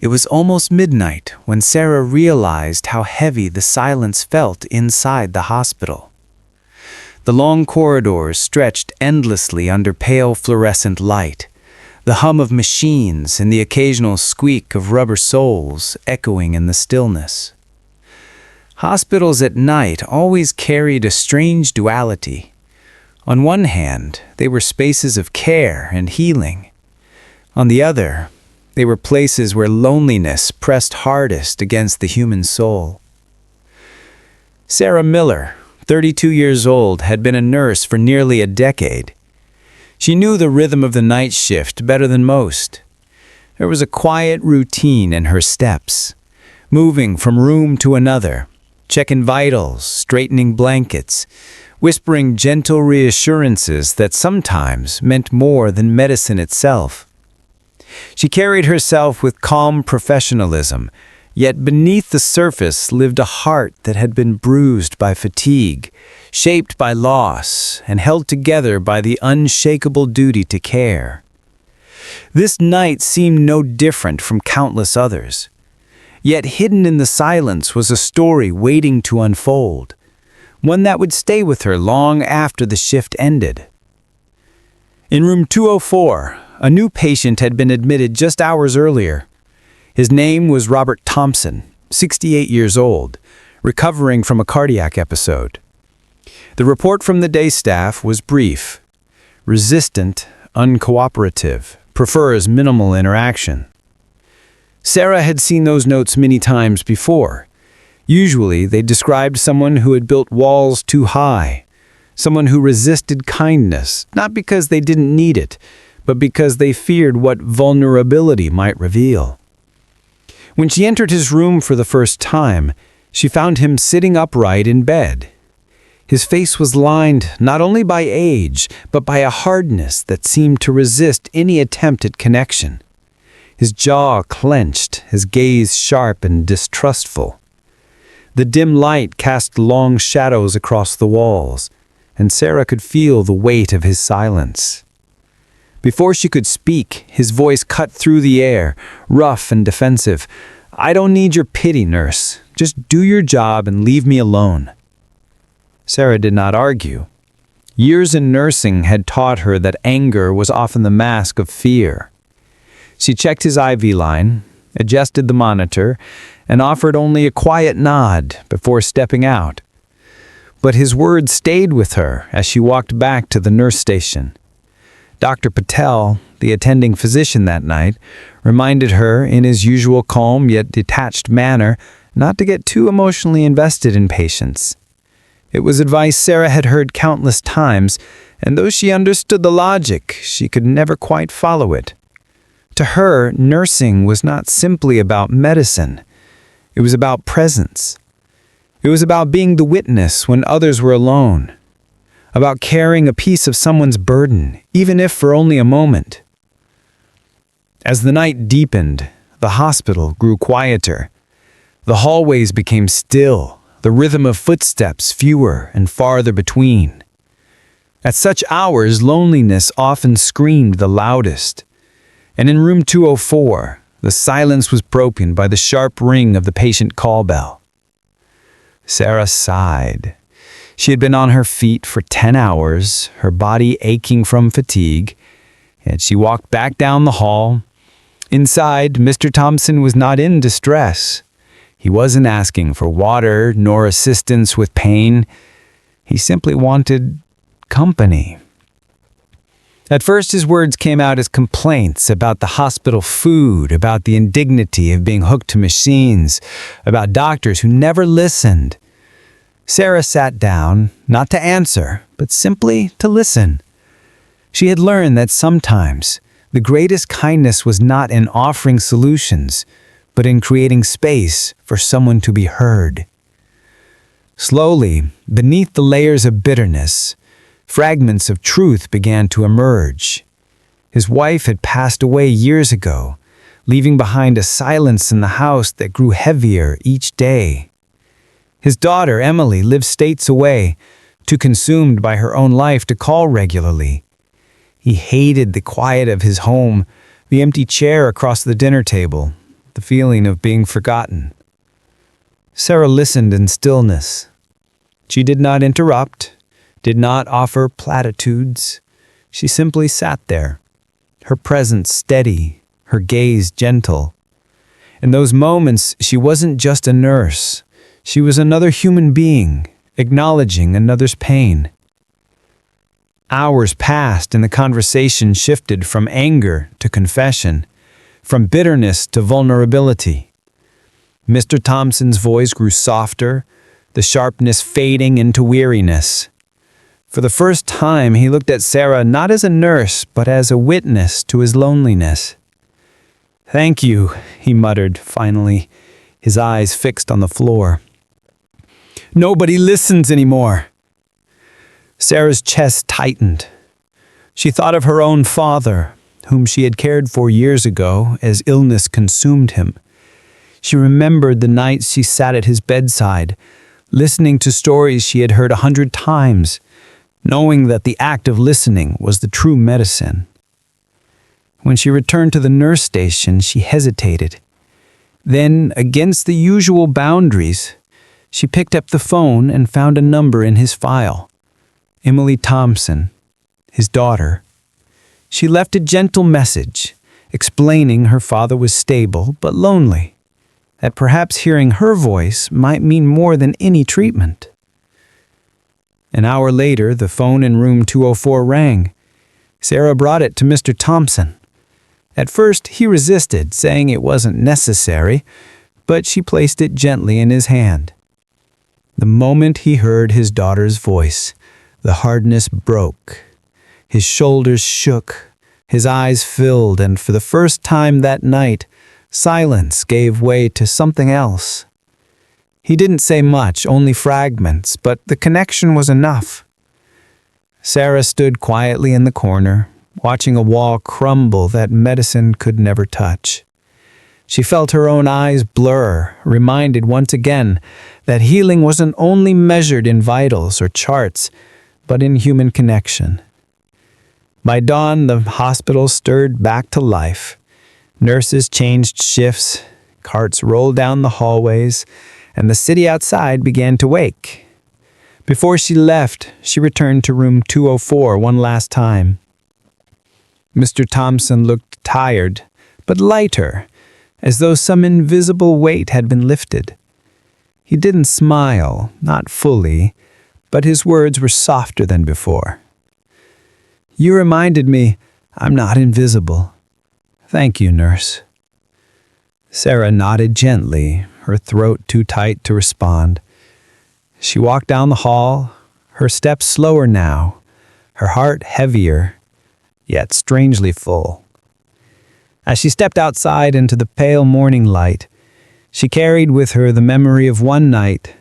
It was almost midnight when Sarah realized how heavy the silence felt inside the hospital. The long corridors stretched endlessly under pale fluorescent light, the hum of machines and the occasional squeak of rubber soles echoing in the stillness. Hospitals at night always carried a strange duality. On one hand, they were spaces of care and healing. On the other, they were places where loneliness pressed hardest against the human soul. Sarah Miller, 32 years old, had been a nurse for nearly a decade. She knew the rhythm of the night shift better than most. There was a quiet routine in her steps, moving from room to another, checking vitals, straightening blankets, whispering gentle reassurances that sometimes meant more than medicine itself. She carried herself with calm professionalism, yet beneath the surface lived a heart that had been bruised by fatigue, shaped by loss, and held together by the unshakable duty to care. This night seemed no different from countless others. Yet hidden in the silence was a story waiting to unfold, one that would stay with her long after the shift ended. In room 204, a new patient had been admitted just hours earlier. His name was Robert Thompson, 68 years old, recovering from a cardiac episode. The report from the day staff was brief: resistant, uncooperative, prefers minimal interaction. Sarah had seen those notes many times before. Usually, they described someone who had built walls too high, someone who resisted kindness, not because they didn't need it, but because they feared what vulnerability might reveal. When she entered his room for the first time, she found him sitting upright in bed. His face was lined not only by age, but by a hardness that seemed to resist any attempt at connection. His jaw clenched, his gaze sharp and distrustful. The dim light cast long shadows across the walls, and Sarah could feel the weight of his silence. Before she could speak, his voice cut through the air, rough and defensive. "I don't need your pity, nurse. Just do your job and leave me alone." Sarah did not argue. Years in nursing had taught her that anger was often the mask of fear. She checked his IV line, adjusted the monitor, and offered only a quiet nod before stepping out. But his words stayed with her as she walked back to the nurse station. Dr. Patel, the attending physician that night, reminded her in his usual calm yet detached manner not to get too emotionally invested in patients. It was advice Sarah had heard countless times, and though she understood the logic, she could never quite follow it. To her, nursing was not simply about medicine. It was about presence. It was about being the witness when others were alone, about carrying a piece of someone's burden, even if for only a moment. As the night deepened, the hospital grew quieter. The hallways became still, the rhythm of footsteps fewer and farther between. At such hours, loneliness often screamed the loudest. And in room 204, the silence was broken by the sharp ring of the patient call bell. Sarah sighed. She had been on her feet for 10 hours, her body aching from fatigue, and she walked back down the hall. Inside, Mr. Thompson was not in distress. He wasn't asking for water nor assistance with pain. He simply wanted company. At first, his words came out as complaints about the hospital food, about the indignity of being hooked to machines, about doctors who never listened. Sarah sat down, not to answer, but simply to listen. She had learned that sometimes the greatest kindness was not in offering solutions, but in creating space for someone to be heard. Slowly, beneath the layers of bitterness, fragments of truth began to emerge. His wife had passed away years ago, leaving behind a silence in the house that grew heavier each day. His daughter, Emily, lived states away, too consumed by her own life to call regularly. He hated the quiet of his home, the empty chair across the dinner table, the feeling of being forgotten. Sarah listened in stillness. She did not interrupt, did not offer platitudes. She simply sat there, her presence steady, her gaze gentle. In those moments, she wasn't just a nurse. She was another human being, acknowledging another's pain. Hours passed and the conversation shifted from anger to confession, from bitterness to vulnerability. Mr. Thompson's voice grew softer, the sharpness fading into weariness. For the first time, he looked at Sarah not as a nurse, but as a witness to his loneliness. "Thank you," he muttered finally, his eyes fixed on the floor. "Nobody listens anymore." Sarah's chest tightened. She thought of her own father, whom she had cared for years ago as illness consumed him. She remembered the nights she sat at his bedside, listening to stories she had heard 100 times, knowing that the act of listening was the true medicine. When she returned to the nurse station, she hesitated. Then, against the usual boundaries, she picked up the phone and found a number in his file. Emily Thompson, his daughter. She left a gentle message, explaining her father was stable but lonely, that perhaps hearing her voice might mean more than any treatment. An hour later, the phone in room 204 rang. Sarah brought it to Mr. Thompson. At first, he resisted, saying it wasn't necessary, but she placed it gently in his hand. The moment he heard his daughter's voice, the hardness broke. His shoulders shook, his eyes filled, and for the first time that night, silence gave way to something else. He didn't say much, only fragments, but the connection was enough. Sarah stood quietly in the corner, watching a wall crumble that medicine could never touch. She felt her own eyes blur, reminded once again that healing wasn't only measured in vitals or charts, but in human connection. By dawn, the hospital stirred back to life. Nurses changed shifts, carts rolled down the hallways, and the city outside began to wake. Before she left, she returned to room 204 one last time. Mr. Thompson looked tired, but lighter, as though some invisible weight had been lifted. He didn't smile, not fully, but his words were softer than before. "You reminded me I'm not invisible. Thank you, nurse." Sarah nodded gently, her throat too tight to respond. She walked down the hall, her steps slower now, her heart heavier, yet strangely full. As she stepped outside into the pale morning light, she carried with her the memory of one night,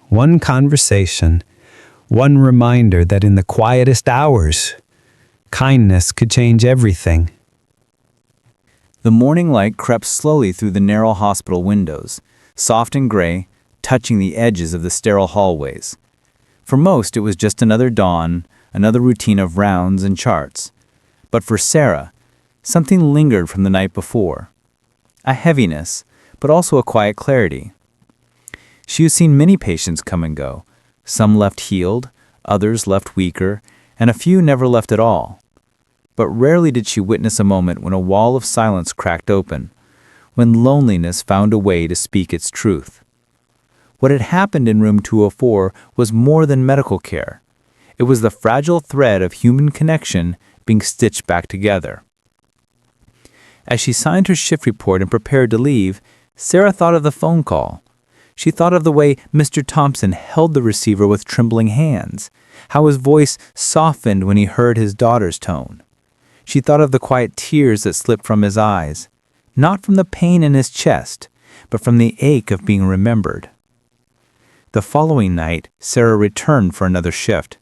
one conversation, one reminder that in the quietest hours, kindness could change everything. The morning light crept slowly through the narrow hospital windows, soft and gray, touching the edges of the sterile hallways. For most, it was just another dawn, another routine of rounds and charts. But for Sarah, something lingered from the night before. A heaviness, but also a quiet clarity. She had seen many patients come and go. Some left healed, others left weaker, and a few never left at all. But rarely did she witness a moment when a wall of silence cracked open, when loneliness found a way to speak its truth. What had happened in room 204 was more than medical care. It was the fragile thread of human connection being stitched back together. As she signed her shift report and prepared to leave, Sarah thought of the phone call. She thought of the way Mr. Thompson held the receiver with trembling hands, how his voice softened when he heard his daughter's tone. She thought of the quiet tears that slipped from his eyes, not from the pain in his chest, but from the ache of being remembered. The following night, Sarah returned for another shift.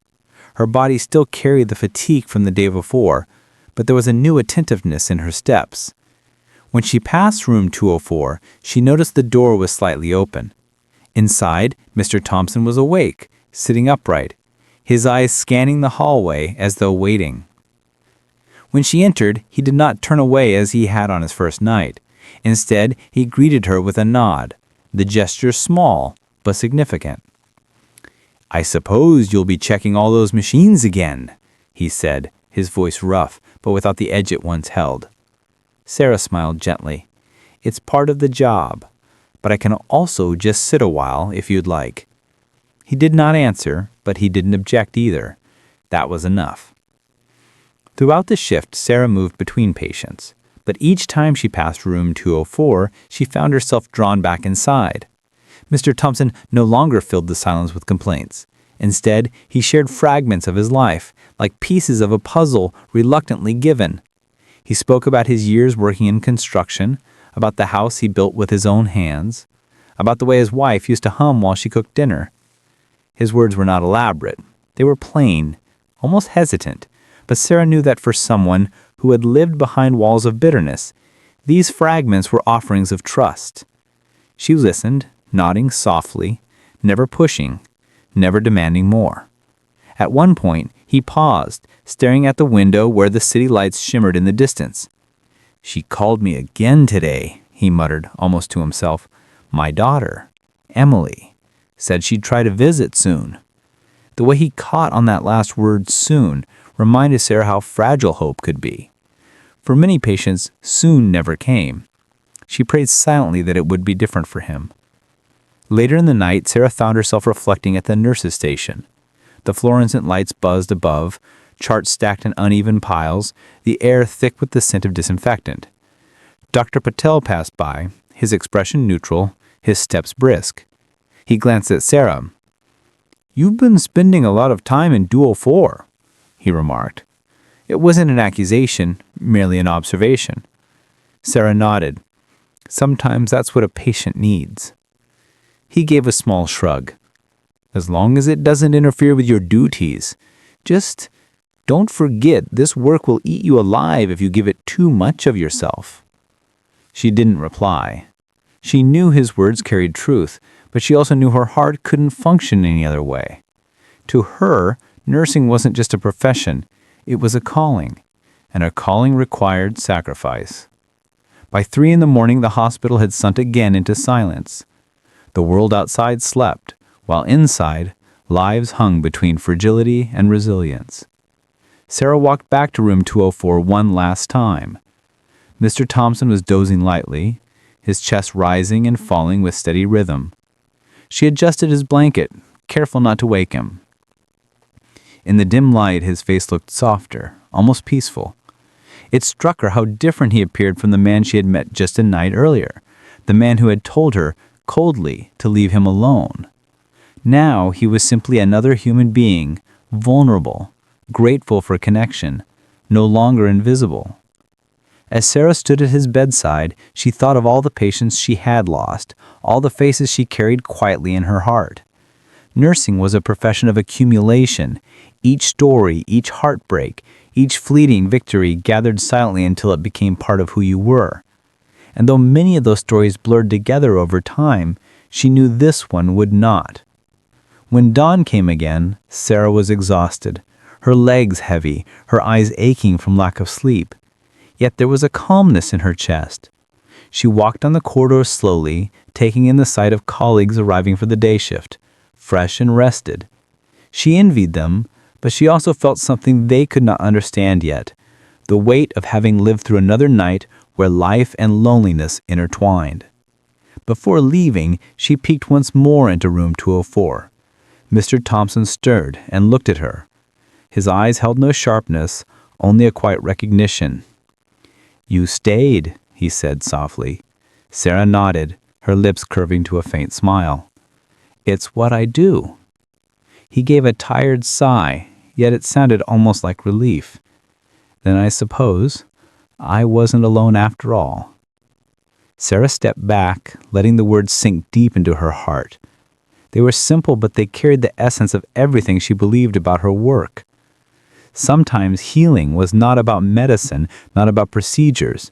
Her body still carried the fatigue from the day before, but there was a new attentiveness in her steps. When she passed room 204, she noticed the door was slightly open. Inside, Mr. Thompson was awake, sitting upright, his eyes scanning the hallway as though waiting. When she entered, he did not turn away as he had on his first night. Instead, he greeted her with a nod, the gesture small but significant. "I suppose you'll be checking all those machines again," he said, his voice rough but without the edge it once held. Sarah smiled gently. "It's part of the job, but I can also just sit a while if you'd like." He did not answer, but he didn't object either. That was enough. Throughout the shift, Sarah moved between patients, but each time she passed room 204, she found herself drawn back inside. Mr. Thompson no longer filled the silence with complaints. Instead, he shared fragments of his life, like pieces of a puzzle reluctantly given. He spoke about his years working in construction, about the house he built with his own hands, about the way his wife used to hum while she cooked dinner. His words were not elaborate. They were plain, almost hesitant, but Sarah knew that for someone who had lived behind walls of bitterness, these fragments were offerings of trust. She listened, nodding softly, never pushing, never demanding more. At one point, he paused, staring at the window where the city lights shimmered in the distance. "She called me again today," he muttered, almost to himself. "My daughter, Emily, said she'd try to visit soon." The way he caught on that last word, soon, reminded Sarah how fragile hope could be. For many patients, soon never came. She prayed silently that it would be different for him. Later in the night, Sarah found herself reflecting at the nurse's station. The fluorescent lights buzzed above, charts stacked in uneven piles, the air thick with the scent of disinfectant. Dr. Patel passed by, his expression neutral, his steps brisk. He glanced at Sarah. "You've been spending a lot of time in 204, he remarked. It wasn't an accusation, merely an observation. Sarah nodded. "Sometimes that's what a patient needs." He gave a small shrug. "As long as it doesn't interfere with your duties. Just don't forget this work will eat you alive if you give it too much of yourself." She didn't reply. She knew his words carried truth, but she also knew her heart couldn't function any other way. To her, nursing wasn't just a profession, it was a calling, and a calling required sacrifice. By 3 a.m, the hospital had sunk again into silence. The world outside slept, while inside, lives hung between fragility and resilience. Sarah walked back to room 204 one last time. Mr. Thompson was dozing lightly, his chest rising and falling with steady rhythm. She adjusted his blanket, careful not to wake him. In the dim light, his face looked softer, almost peaceful. It struck her how different he appeared from the man she had met just a night earlier, the man who had told her, coldly, to leave him alone. Now he was simply another human being, vulnerable, grateful for connection, no longer invisible. As Sarah stood at his bedside, she thought of all the patients she had lost, all the faces she carried quietly in her heart. Nursing was a profession of accumulation. Each story, each heartbreak, each fleeting victory gathered silently until it became part of who you were. And though many of those stories blurred together over time, she knew this one would not. When dawn came again, Sarah was exhausted, her legs heavy, her eyes aching from lack of sleep. Yet there was a calmness in her chest. She walked on the corridor slowly, taking in the sight of colleagues arriving for the day shift, fresh and rested. She envied them, but she also felt something they could not understand yet, the weight of having lived through another night where life and loneliness intertwined. Before leaving, she peeked once more into room 204. Mr. Thompson stirred and looked at her. His eyes held no sharpness, only a quiet recognition. "You stayed," he said softly. Sarah nodded, her lips curving to a faint smile. "It's what I do." He gave a tired sigh, yet it sounded almost like relief. "Then I suppose I wasn't alone after all." Sarah stepped back, letting the words sink deep into her heart. They were simple, but they carried the essence of everything she believed about her work. Sometimes healing was not about medicine, not about procedures,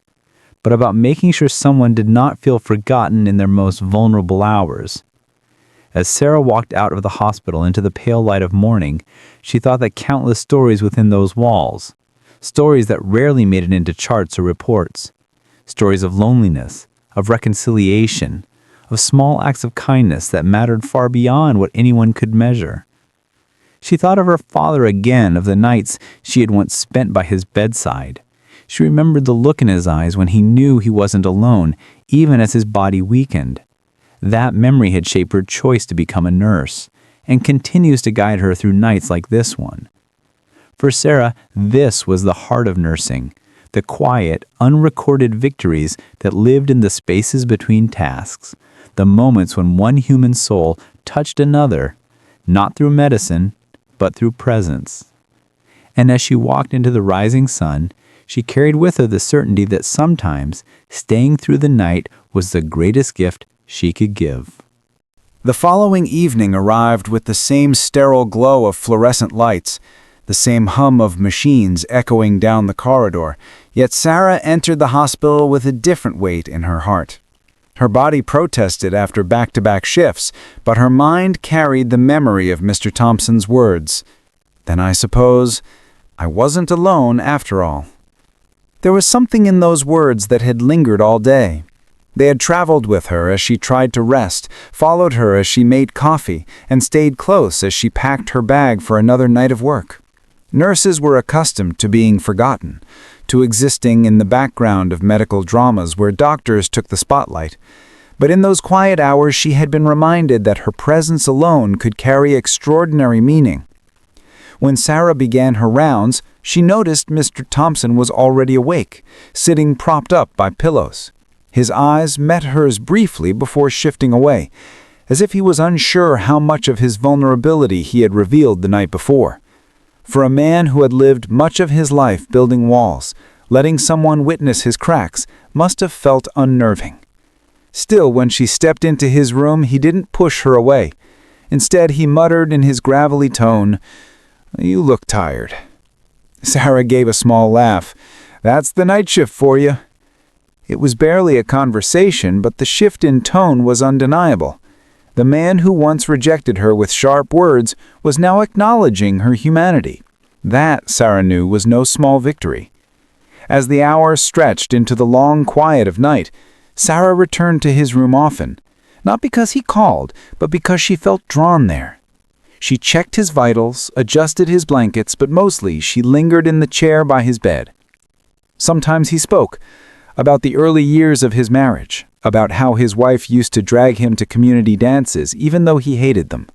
but about making sure someone did not feel forgotten in their most vulnerable hours. As Sarah walked out of the hospital into the pale light of morning, she thought that countless stories within those walls, stories that rarely made it into charts or reports, stories of loneliness, of reconciliation, of small acts of kindness that mattered far beyond what anyone could measure. She thought of her father again, of the nights she had once spent by his bedside. She remembered the look in his eyes when he knew he wasn't alone, even as his body weakened. That memory had shaped her choice to become a nurse, and continues to guide her through nights like this one. For Sarah, this was the heart of nursing, the quiet, unrecorded victories that lived in the spaces between tasks, the moments when one human soul touched another, not through medicine, but through presence. And as she walked into the rising sun, she carried with her the certainty that sometimes staying through the night was the greatest gift she could give. The following evening arrived with the same sterile glow of fluorescent lights, the same hum of machines echoing down the corridor, yet Sarah entered the hospital with a different weight in her heart. Her body protested after back-to-back shifts, but her mind carried the memory of Mr. Thompson's words. Then I suppose I wasn't alone after all. There was something in those words that had lingered all day. They had traveled with her as she tried to rest, followed her as she made coffee, and stayed close as she packed her bag for another night of work. Nurses were accustomed to being forgotten, to existing in the background of medical dramas where doctors took the spotlight. But in those quiet hours she had been reminded that her presence alone could carry extraordinary meaning. When Sarah began her rounds, she noticed Mr. Thompson was already awake, sitting propped up by pillows. His eyes met hers briefly before shifting away, as if he was unsure how much of his vulnerability he had revealed the night before. For a man who had lived much of his life building walls, letting someone witness his cracks must have felt unnerving. Still, when she stepped into his room, he didn't push her away. Instead, he muttered in his gravelly tone, "You look tired." Sarah gave a small laugh. "That's the night shift for you." It was barely a conversation, but the shift in tone was undeniable. The man who once rejected her with sharp words was now acknowledging her humanity. That, Sarah knew, was no small victory. As the hours stretched into the long quiet of night, Sarah returned to his room often, not because he called, but because she felt drawn there. She checked his vitals, adjusted his blankets, but mostly she lingered in the chair by his bed. Sometimes he spoke about the early years of his marriage, about how his wife used to drag him to community dances even though he hated them,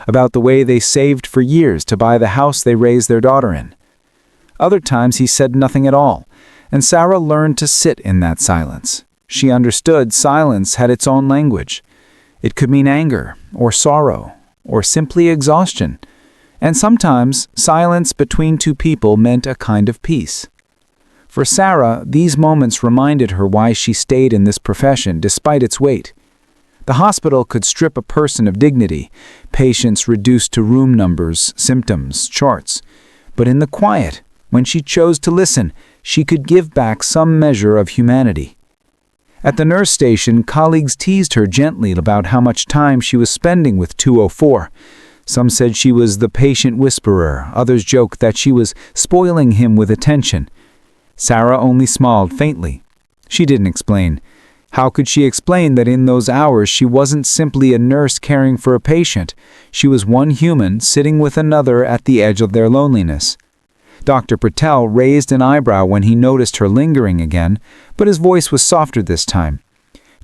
about the way they saved for years to buy the house they raised their daughter in. Other times he said nothing at all, and Sarah learned to sit in that silence. She understood silence had its own language. It could mean anger, or sorrow, or simply exhaustion, and sometimes silence between two people meant a kind of peace. For Sarah, these moments reminded her why she stayed in this profession despite its weight. The hospital could strip a person of dignity, patients reduced to room numbers, symptoms, charts. But in the quiet, when she chose to listen, she could give back some measure of humanity. At the nurse station, colleagues teased her gently about how much time she was spending with 204. Some said she was the patient whisperer, others joked that she was spoiling him with attention. Sarah only smiled faintly. She didn't explain. How could she explain that in those hours she wasn't simply a nurse caring for a patient? She was one human sitting with another at the edge of their loneliness. Dr. Patel raised an eyebrow when he noticed her lingering again, but his voice was softer this time.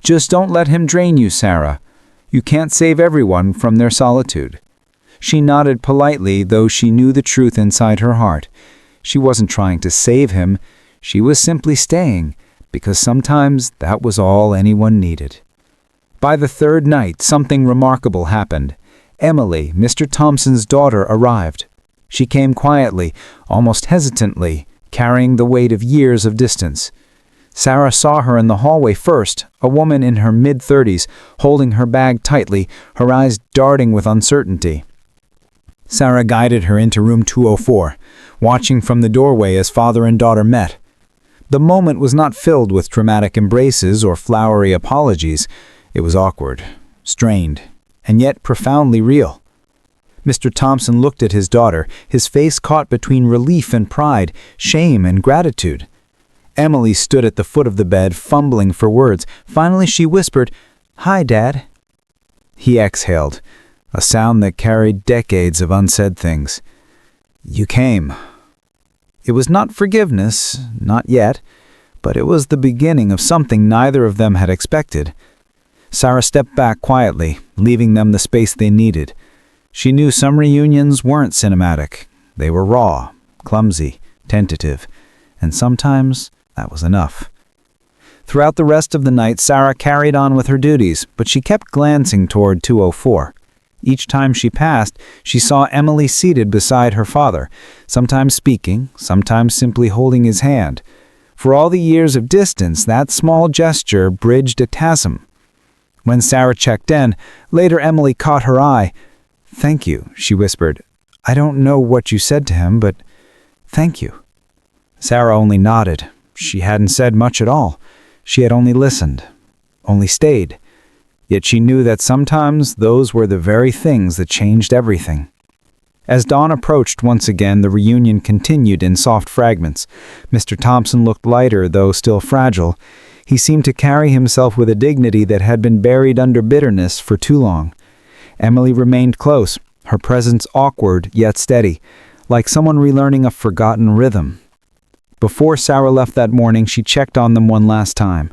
"Just don't let him drain you, Sarah. You can't save everyone from their solitude." She nodded politely, though she knew the truth inside her heart. She wasn't trying to save him. She was simply staying, because sometimes that was all anyone needed. By the third night, something remarkable happened. Emily, Mr. Thompson's daughter, arrived. She came quietly, almost hesitantly, carrying the weight of years of distance. Sarah saw her in the hallway first, a woman in her mid-30s, holding her bag tightly, her eyes darting with uncertainty. Sarah guided her into room 204, watching from the doorway as father and daughter met. The moment was not filled with dramatic embraces or flowery apologies. It was awkward, strained, and yet profoundly real. Mr. Thompson looked at his daughter, his face caught between relief and pride, shame and gratitude. Emily stood at the foot of the bed, fumbling for words. Finally, she whispered, "Hi, Dad." He exhaled, a sound that carried decades of unsaid things. "You came." It was not forgiveness, not yet, but it was the beginning of something neither of them had expected. Sarah stepped back quietly, leaving them the space they needed. She knew some reunions weren't cinematic. They were raw, clumsy, tentative, and sometimes that was enough. Throughout the rest of the night, Sarah carried on with her duties, but she kept glancing toward 204. Each time she passed, she saw Emily seated beside her father, sometimes speaking, sometimes simply holding his hand. For all the years of distance, that small gesture bridged a chasm. When Sarah checked in, later Emily caught her eye. "Thank you," she whispered. "I don't know what you said to him, but thank you." Sarah only nodded. She hadn't said much at all. She had only listened, only stayed. Yet she knew that sometimes those were the very things that changed everything. As dawn approached once again, the reunion continued in soft fragments. Mr. Thompson looked lighter, though still fragile. He seemed to carry himself with a dignity that had been buried under bitterness for too long. Emily remained close, her presence awkward yet steady, like someone relearning a forgotten rhythm. Before Sarah left that morning, she checked on them one last time.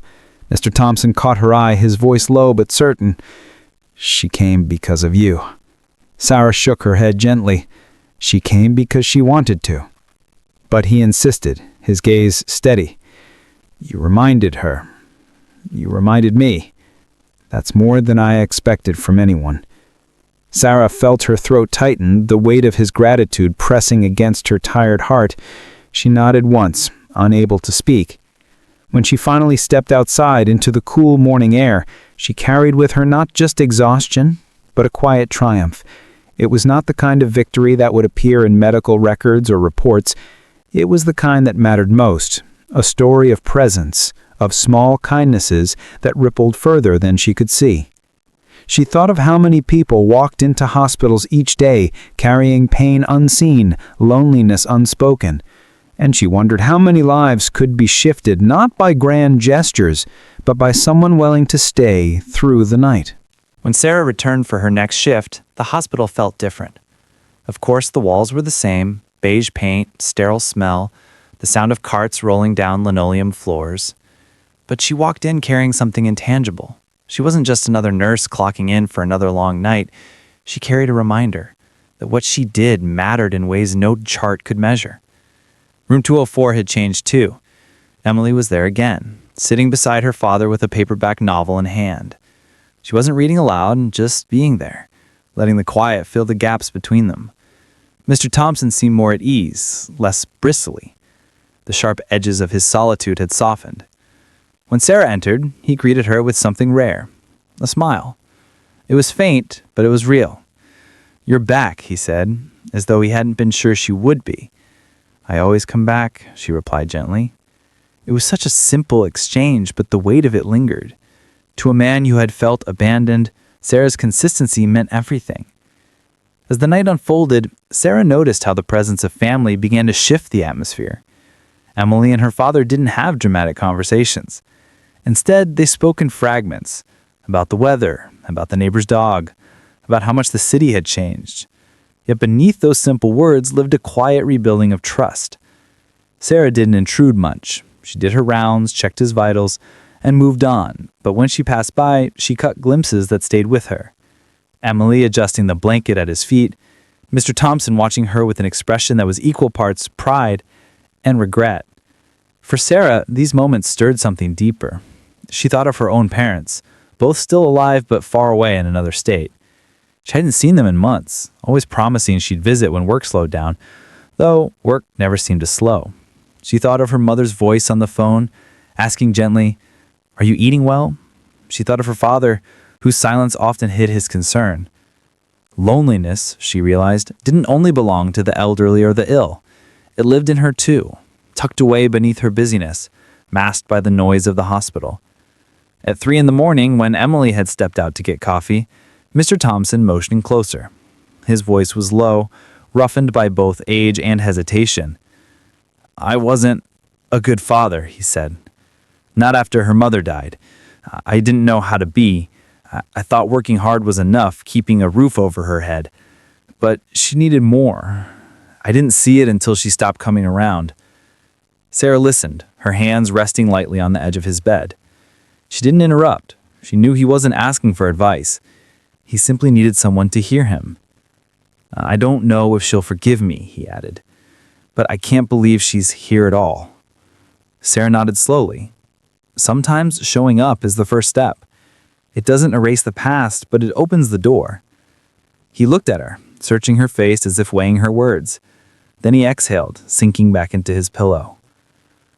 Mr. Thompson caught her eye, his voice low but certain. "She came because of you." Sarah shook her head gently. "She came because she wanted to." But he insisted, his gaze steady. "You reminded her. You reminded me. That's more than I expected from anyone." Sarah felt her throat tighten, the weight of his gratitude pressing against her tired heart. She nodded once, unable to speak. When she finally stepped outside into the cool morning air, she carried with her not just exhaustion, but a quiet triumph. It was not the kind of victory that would appear in medical records or reports. It was the kind that mattered most, a story of presence, of small kindnesses that rippled further than she could see. She thought of how many people walked into hospitals each day, carrying pain unseen, loneliness unspoken. And she wondered how many lives could be shifted not by grand gestures, but by someone willing to stay through the night. When Sarah returned for her next shift, the hospital felt different. Of course, the walls were the same, beige paint, sterile smell, the sound of carts rolling down linoleum floors. But she walked in carrying something intangible. She wasn't just another nurse clocking in for another long night. She carried a reminder that what she did mattered in ways no chart could measure. Room 204 had changed too. Emily was there again, sitting beside her father with a paperback novel in hand. She wasn't reading aloud, just being there, letting the quiet fill the gaps between them. Mr. Thompson seemed more at ease, less bristly. The sharp edges of his solitude had softened. When Sarah entered, he greeted her with something rare, a smile. It was faint, but it was real. "You're back," he said, as though he hadn't been sure she would be. "I always come back," she replied gently. It was such a simple exchange, but the weight of it lingered. To a man who had felt abandoned, Sarah's consistency meant everything. As the night unfolded, Sarah noticed how the presence of family began to shift the atmosphere. Emily and her father didn't have dramatic conversations. Instead, they spoke in fragments, about the weather, about the neighbor's dog, about how much the city had changed. Yet beneath those simple words lived a quiet rebuilding of trust. Sarah didn't intrude much. She did her rounds, checked his vitals, and moved on, but when she passed by, she caught glimpses that stayed with her. Emily adjusting the blanket at his feet, Mr. Thompson watching her with an expression that was equal parts pride and regret. For Sarah, these moments stirred something deeper. She thought of her own parents, both still alive but far away in another state. She hadn't seen them in months, always promising she'd visit when work slowed down, though work never seemed to slow. She thought of her mother's voice on the phone, asking gently, "Are you eating well?" She thought of her father, whose silence often hid his concern. Loneliness, she realized, didn't only belong to the elderly or the ill. It lived in her too, tucked away beneath her busyness, masked by the noise of the hospital. At 3 a.m, when Emily had stepped out to get coffee, Mr. Thompson motioned closer. His voice was low, roughened by both age and hesitation. I wasn't a good father," he said. "Not after her mother died. I didn't know how to be. I thought working hard was enough, keeping a roof over her head. But she needed more. I didn't see it until she stopped coming around." Sarah listened, her hands resting lightly on the edge of his bed. She didn't interrupt. She knew he wasn't asking for advice. He simply needed someone to hear him. "I don't know if she'll forgive me," he added, "but I can't believe she's here at all." Sarah nodded slowly. Sometimes showing up is the first step. It doesn't erase the past, but it opens the door. He looked at her, searching her face as if weighing her words. Then he exhaled, sinking back into his pillow.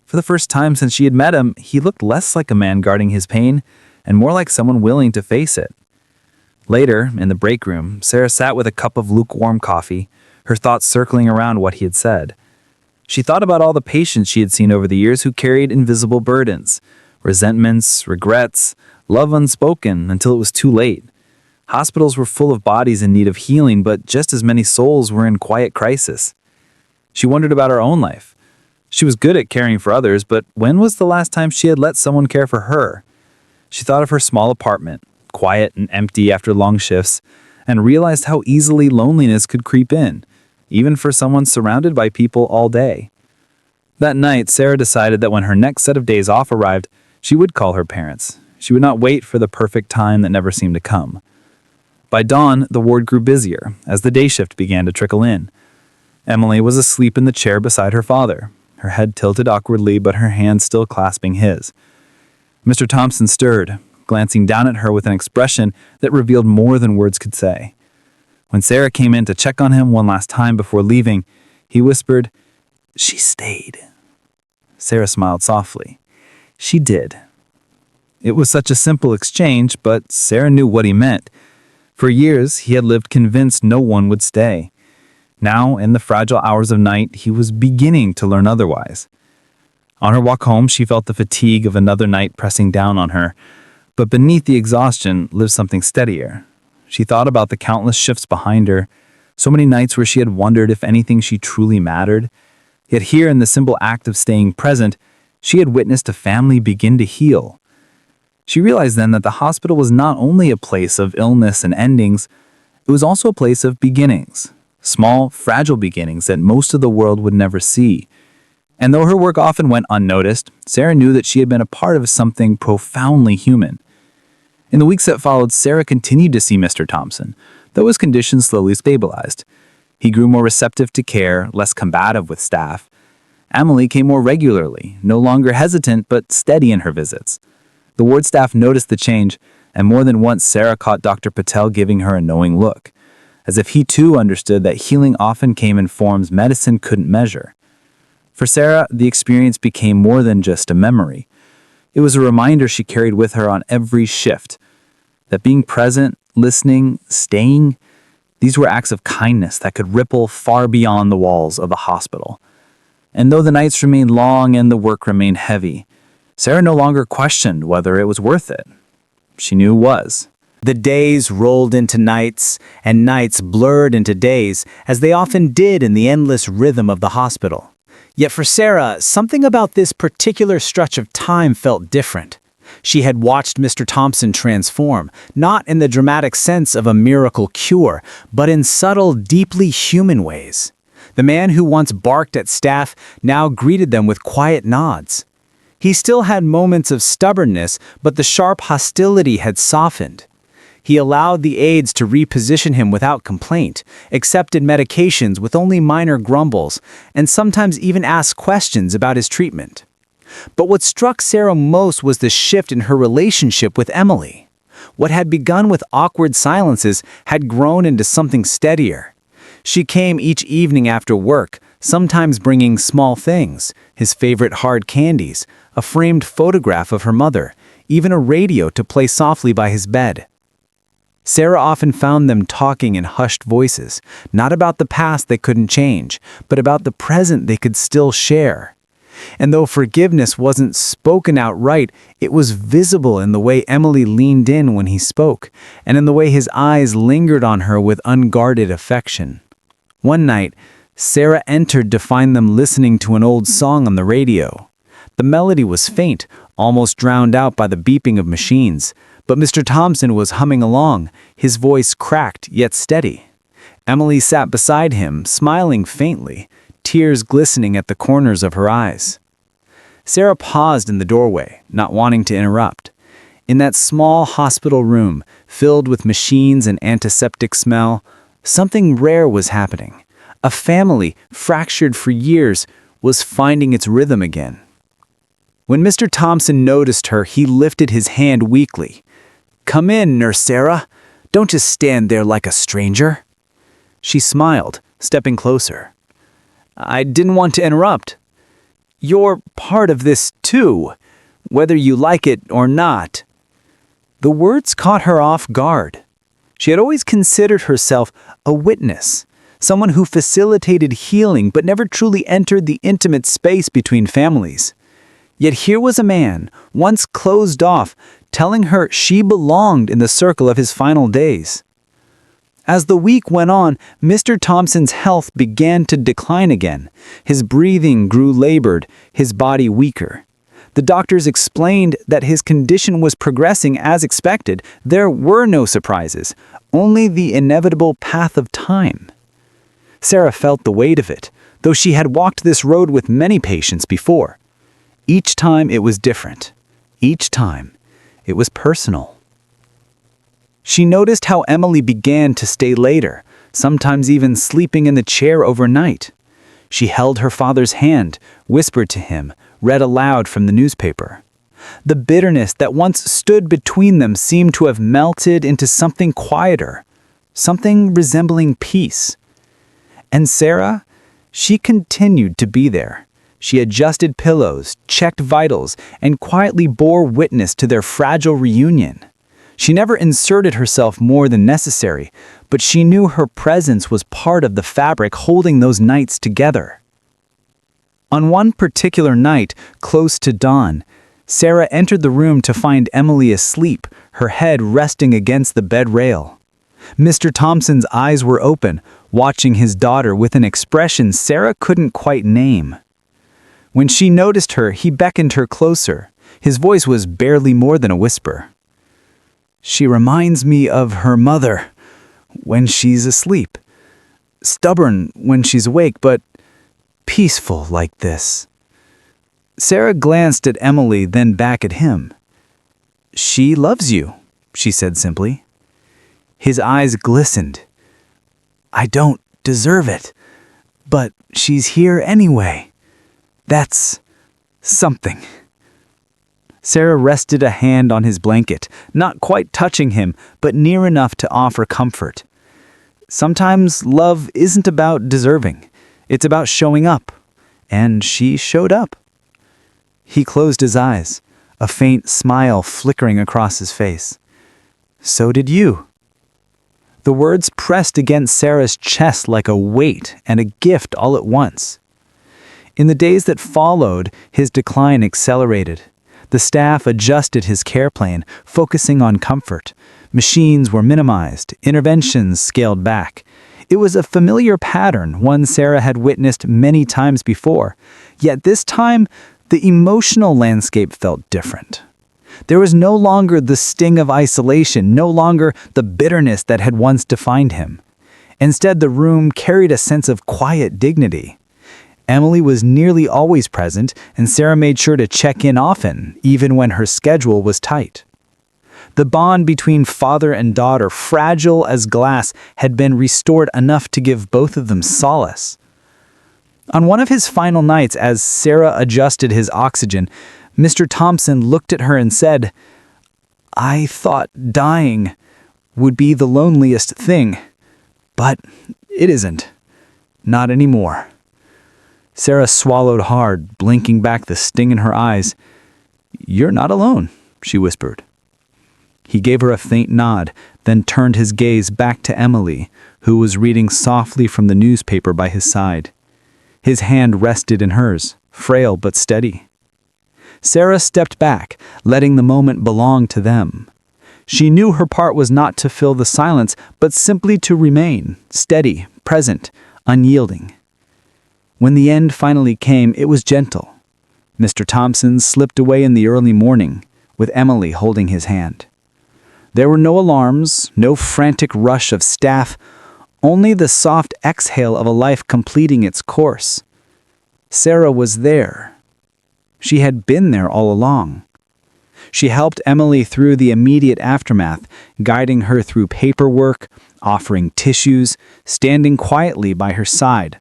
For the first time since she had met him, he looked less like a man guarding his pain and more like someone willing to face it. Later, in the break room, Sarah sat with a cup of lukewarm coffee, her thoughts circling around what he had said. She thought about all the patients she had seen over the years who carried invisible burdens, resentments, regrets, love unspoken until it was too late. Hospitals were full of bodies in need of healing, but just as many souls were in quiet crisis. She wondered about her own life. She was good at caring for others, but when was the last time she had let someone care for her? She thought of her small apartment, quiet and empty after long shifts, and realized how easily loneliness could creep in, even for someone surrounded by people all day. That night, Sarah decided that when her next set of days off arrived, she would call her parents. She would not wait for the perfect time that never seemed to come. By dawn, the ward grew busier as the day shift began to trickle in. Emily was asleep in the chair beside her father, her head tilted awkwardly but her hand still clasping his. Mr. Thompson stirred, glancing down at her with an expression that revealed more than words could say. When Sarah came in to check on him one last time before leaving, he whispered, "She stayed." Sarah smiled softly. She did. It was such a simple exchange, but Sarah knew what he meant. For years, he had lived convinced no one would stay. Now, in the fragile hours of night, he was beginning to learn otherwise. On her walk home, she felt the fatigue of another night pressing down on her, but beneath the exhaustion lived something steadier. She thought about the countless shifts behind her, so many nights where she had wondered if anything she truly mattered. Yet here, in the simple act of staying present, she had witnessed a family begin to heal. She realized then that the hospital was not only a place of illness and endings, it was also a place of beginnings, small, fragile beginnings that most of the world would never see. And though her work often went unnoticed, Sarah knew that she had been a part of something profoundly human. In the weeks that followed, Sarah continued to see Mr. Thompson, though his condition slowly stabilized. He grew more receptive to care, less combative with staff. Emily came more regularly, no longer hesitant but steady in her visits. The ward staff noticed the change, and more than once Sarah caught Dr. Patel giving her a knowing look, as if he too understood that healing often came in forms medicine couldn't measure. For Sarah, the experience became more than just a memory. It was a reminder she carried with her on every shift, that being present, listening, staying, these were acts of kindness that could ripple far beyond the walls of the hospital. And though the nights remained long and the work remained heavy, Sarah no longer questioned whether it was worth it. She knew it was. The days rolled into nights, and nights blurred into days, as they often did in the endless rhythm of the hospital. Yet for Sarah, something about this particular stretch of time felt different. She had watched Mr. Thompson transform, not in the dramatic sense of a miracle cure, but in subtle, deeply human ways. The man who once barked at staff now greeted them with quiet nods. He still had moments of stubbornness, but the sharp hostility had softened. He allowed the aides to reposition him without complaint, accepted medications with only minor grumbles, and sometimes even asked questions about his treatment. But what struck Sarah most was the shift in her relationship with Emily. What had begun with awkward silences had grown into something steadier. She came each evening after work, sometimes bringing small things, his favorite hard candies, a framed photograph of her mother, even a radio to play softly by his bed. Sarah often found them talking in hushed voices, not about the past they couldn't change, but about the present they could still share. And though forgiveness wasn't spoken outright, it was visible in the way Emily leaned in when he spoke, and in the way his eyes lingered on her with unguarded affection. One night, Sarah entered to find them listening to an old song on the radio. The melody was faint, almost drowned out by the beeping of machines, but Mr. Thompson was humming along, his voice cracked yet steady. Emily sat beside him, smiling faintly, tears glistening at the corners of her eyes. Sarah paused in the doorway, not wanting to interrupt. In that small hospital room, filled with machines and antiseptic smell, something rare was happening. A family, fractured for years, was finding its rhythm again. When Mr. Thompson noticed her, he lifted his hand weakly. "Come in, Nurse Sarah. Don't just stand there like a stranger." She smiled, stepping closer. "I didn't want to interrupt. You're part of this too, whether you like it or not." The words caught her off guard. She had always considered herself a witness, someone who facilitated healing but never truly entered the intimate space between families. Yet here was a man, once closed off, telling her she belonged in the circle of his final days. As the week went on, Mr. Thompson's health began to decline again. His breathing grew labored, his body weaker. The doctors explained that his condition was progressing as expected. There were no surprises, only the inevitable path of time. Sarah felt the weight of it, though she had walked this road with many patients before. Each time it was different. Each time it was personal. She noticed how Emily began to stay later, sometimes even sleeping in the chair overnight. She held her father's hand, whispered to him, read aloud from the newspaper. The bitterness that once stood between them seemed to have melted into something quieter, something resembling peace. And Sarah, she continued to be there. She adjusted pillows, checked vitals, and quietly bore witness to their fragile reunion. She never inserted herself more than necessary, but she knew her presence was part of the fabric holding those nights together. On one particular night, close to dawn, Sarah entered the room to find Emily asleep, her head resting against the bed rail. Mr. Thompson's eyes were open, watching his daughter with an expression Sarah couldn't quite name. When she noticed her, he beckoned her closer. His voice was barely more than a whisper. "She reminds me of her mother when she's asleep. Stubborn when she's awake, but peaceful like this." Sarah glanced at Emily, then back at him. "She loves you," she said simply. His eyes glistened. "I don't deserve it, but she's here anyway. That's something." Sarah rested a hand on his blanket, not quite touching him, but near enough to offer comfort. Sometimes love isn't about deserving. It's about showing up. And she showed up. He closed his eyes, a faint smile flickering across his face. "So did you." The words pressed against Sarah's chest like a weight and a gift all at once. In the days that followed, his decline accelerated. The staff adjusted his care plan, focusing on comfort. Machines were minimized, interventions scaled back. It was a familiar pattern, one Sarah had witnessed many times before. Yet this time, the emotional landscape felt different. There was no longer the sting of isolation, no longer the bitterness that had once defined him. Instead, the room carried a sense of quiet dignity. Emily was nearly always present, and Sarah made sure to check in often, even when her schedule was tight. The bond between father and daughter, fragile as glass, had been restored enough to give both of them solace. On one of his final nights, as Sarah adjusted his oxygen, Mr. Thompson looked at her and said, "I thought dying would be the loneliest thing, but it isn't. Not anymore." Sarah swallowed hard, blinking back the sting in her eyes. "You're not alone," she whispered. He gave her a faint nod, then turned his gaze back to Emily, who was reading softly from the newspaper by his side. His hand rested in hers, frail but steady. Sarah stepped back, letting the moment belong to them. She knew her part was not to fill the silence, but simply to remain, steady, present, unyielding. When the end finally came, it was gentle. Mr. Thompson slipped away in the early morning, with Emily holding his hand. There were no alarms, no frantic rush of staff, only the soft exhale of a life completing its course. Sarah was there. She had been there all along. She helped Emily through the immediate aftermath, guiding her through paperwork, offering tissues, standing quietly by her side.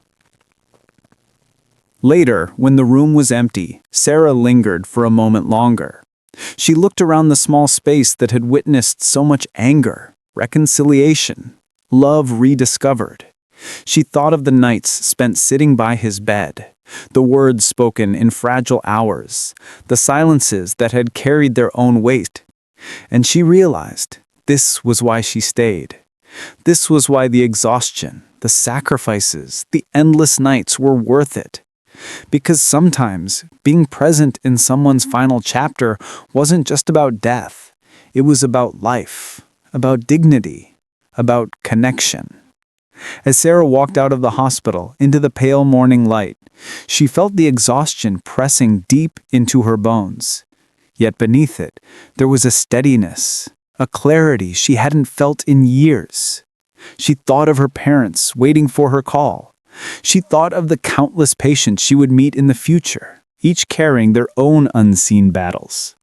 Later, when the room was empty, Sarah lingered for a moment longer. She looked around the small space that had witnessed so much anger, reconciliation, love rediscovered. She thought of the nights spent sitting by his bed, the words spoken in fragile hours, the silences that had carried their own weight. And she realized this was why she stayed. This was why the exhaustion, the sacrifices, the endless nights were worth it. Because sometimes being present in someone's final chapter wasn't just about death. It was about life, about dignity, about connection. As Sarah walked out of the hospital into the pale morning light, she felt the exhaustion pressing deep into her bones. Yet beneath it, there was a steadiness, a clarity she hadn't felt in years. She thought of her parents waiting for her call. She thought of the countless patients she would meet in the future, each carrying their own unseen battles.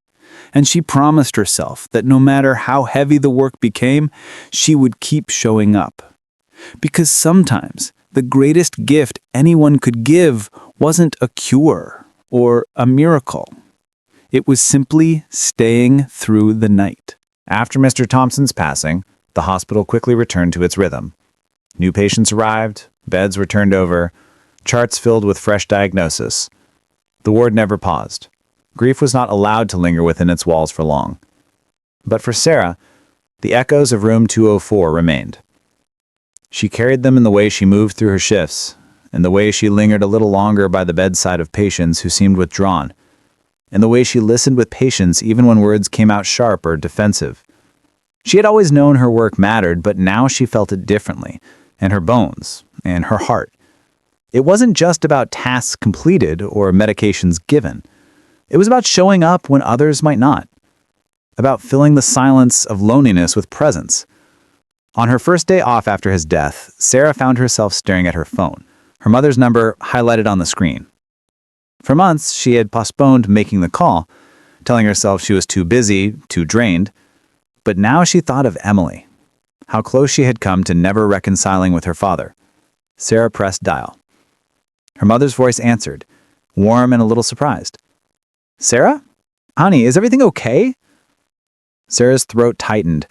And she promised herself that no matter how heavy the work became, she would keep showing up. Because sometimes the greatest gift anyone could give wasn't a cure or a miracle. It was simply staying through the night. After Mr. Thompson's passing, the hospital quickly returned to its rhythm. New patients arrived, beds were turned over, charts filled with fresh diagnosis. The ward never paused. Grief was not allowed to linger within its walls for long. But for Sarah, the echoes of room 204 remained. She carried them in the way she moved through her shifts, in the way she lingered a little longer by the bedside of patients who seemed withdrawn, in the way she listened with patience even when words came out sharp or defensive. She had always known her work mattered, but now she felt it differently, in her bones, in her heart. It wasn't just about tasks completed or medications given. It was about showing up when others might not, about filling the silence of loneliness with presence. On her first day off after his death, Sarah found herself staring at her phone, her mother's number highlighted on the screen. For months, she had postponed making the call, telling herself she was too busy, too drained. But now she thought of Emily, how close she had come to never reconciling with her father. Sarah pressed dial. Her mother's voice answered, warm and a little surprised. "Sarah? Honey, is everything okay?" Sarah's throat tightened.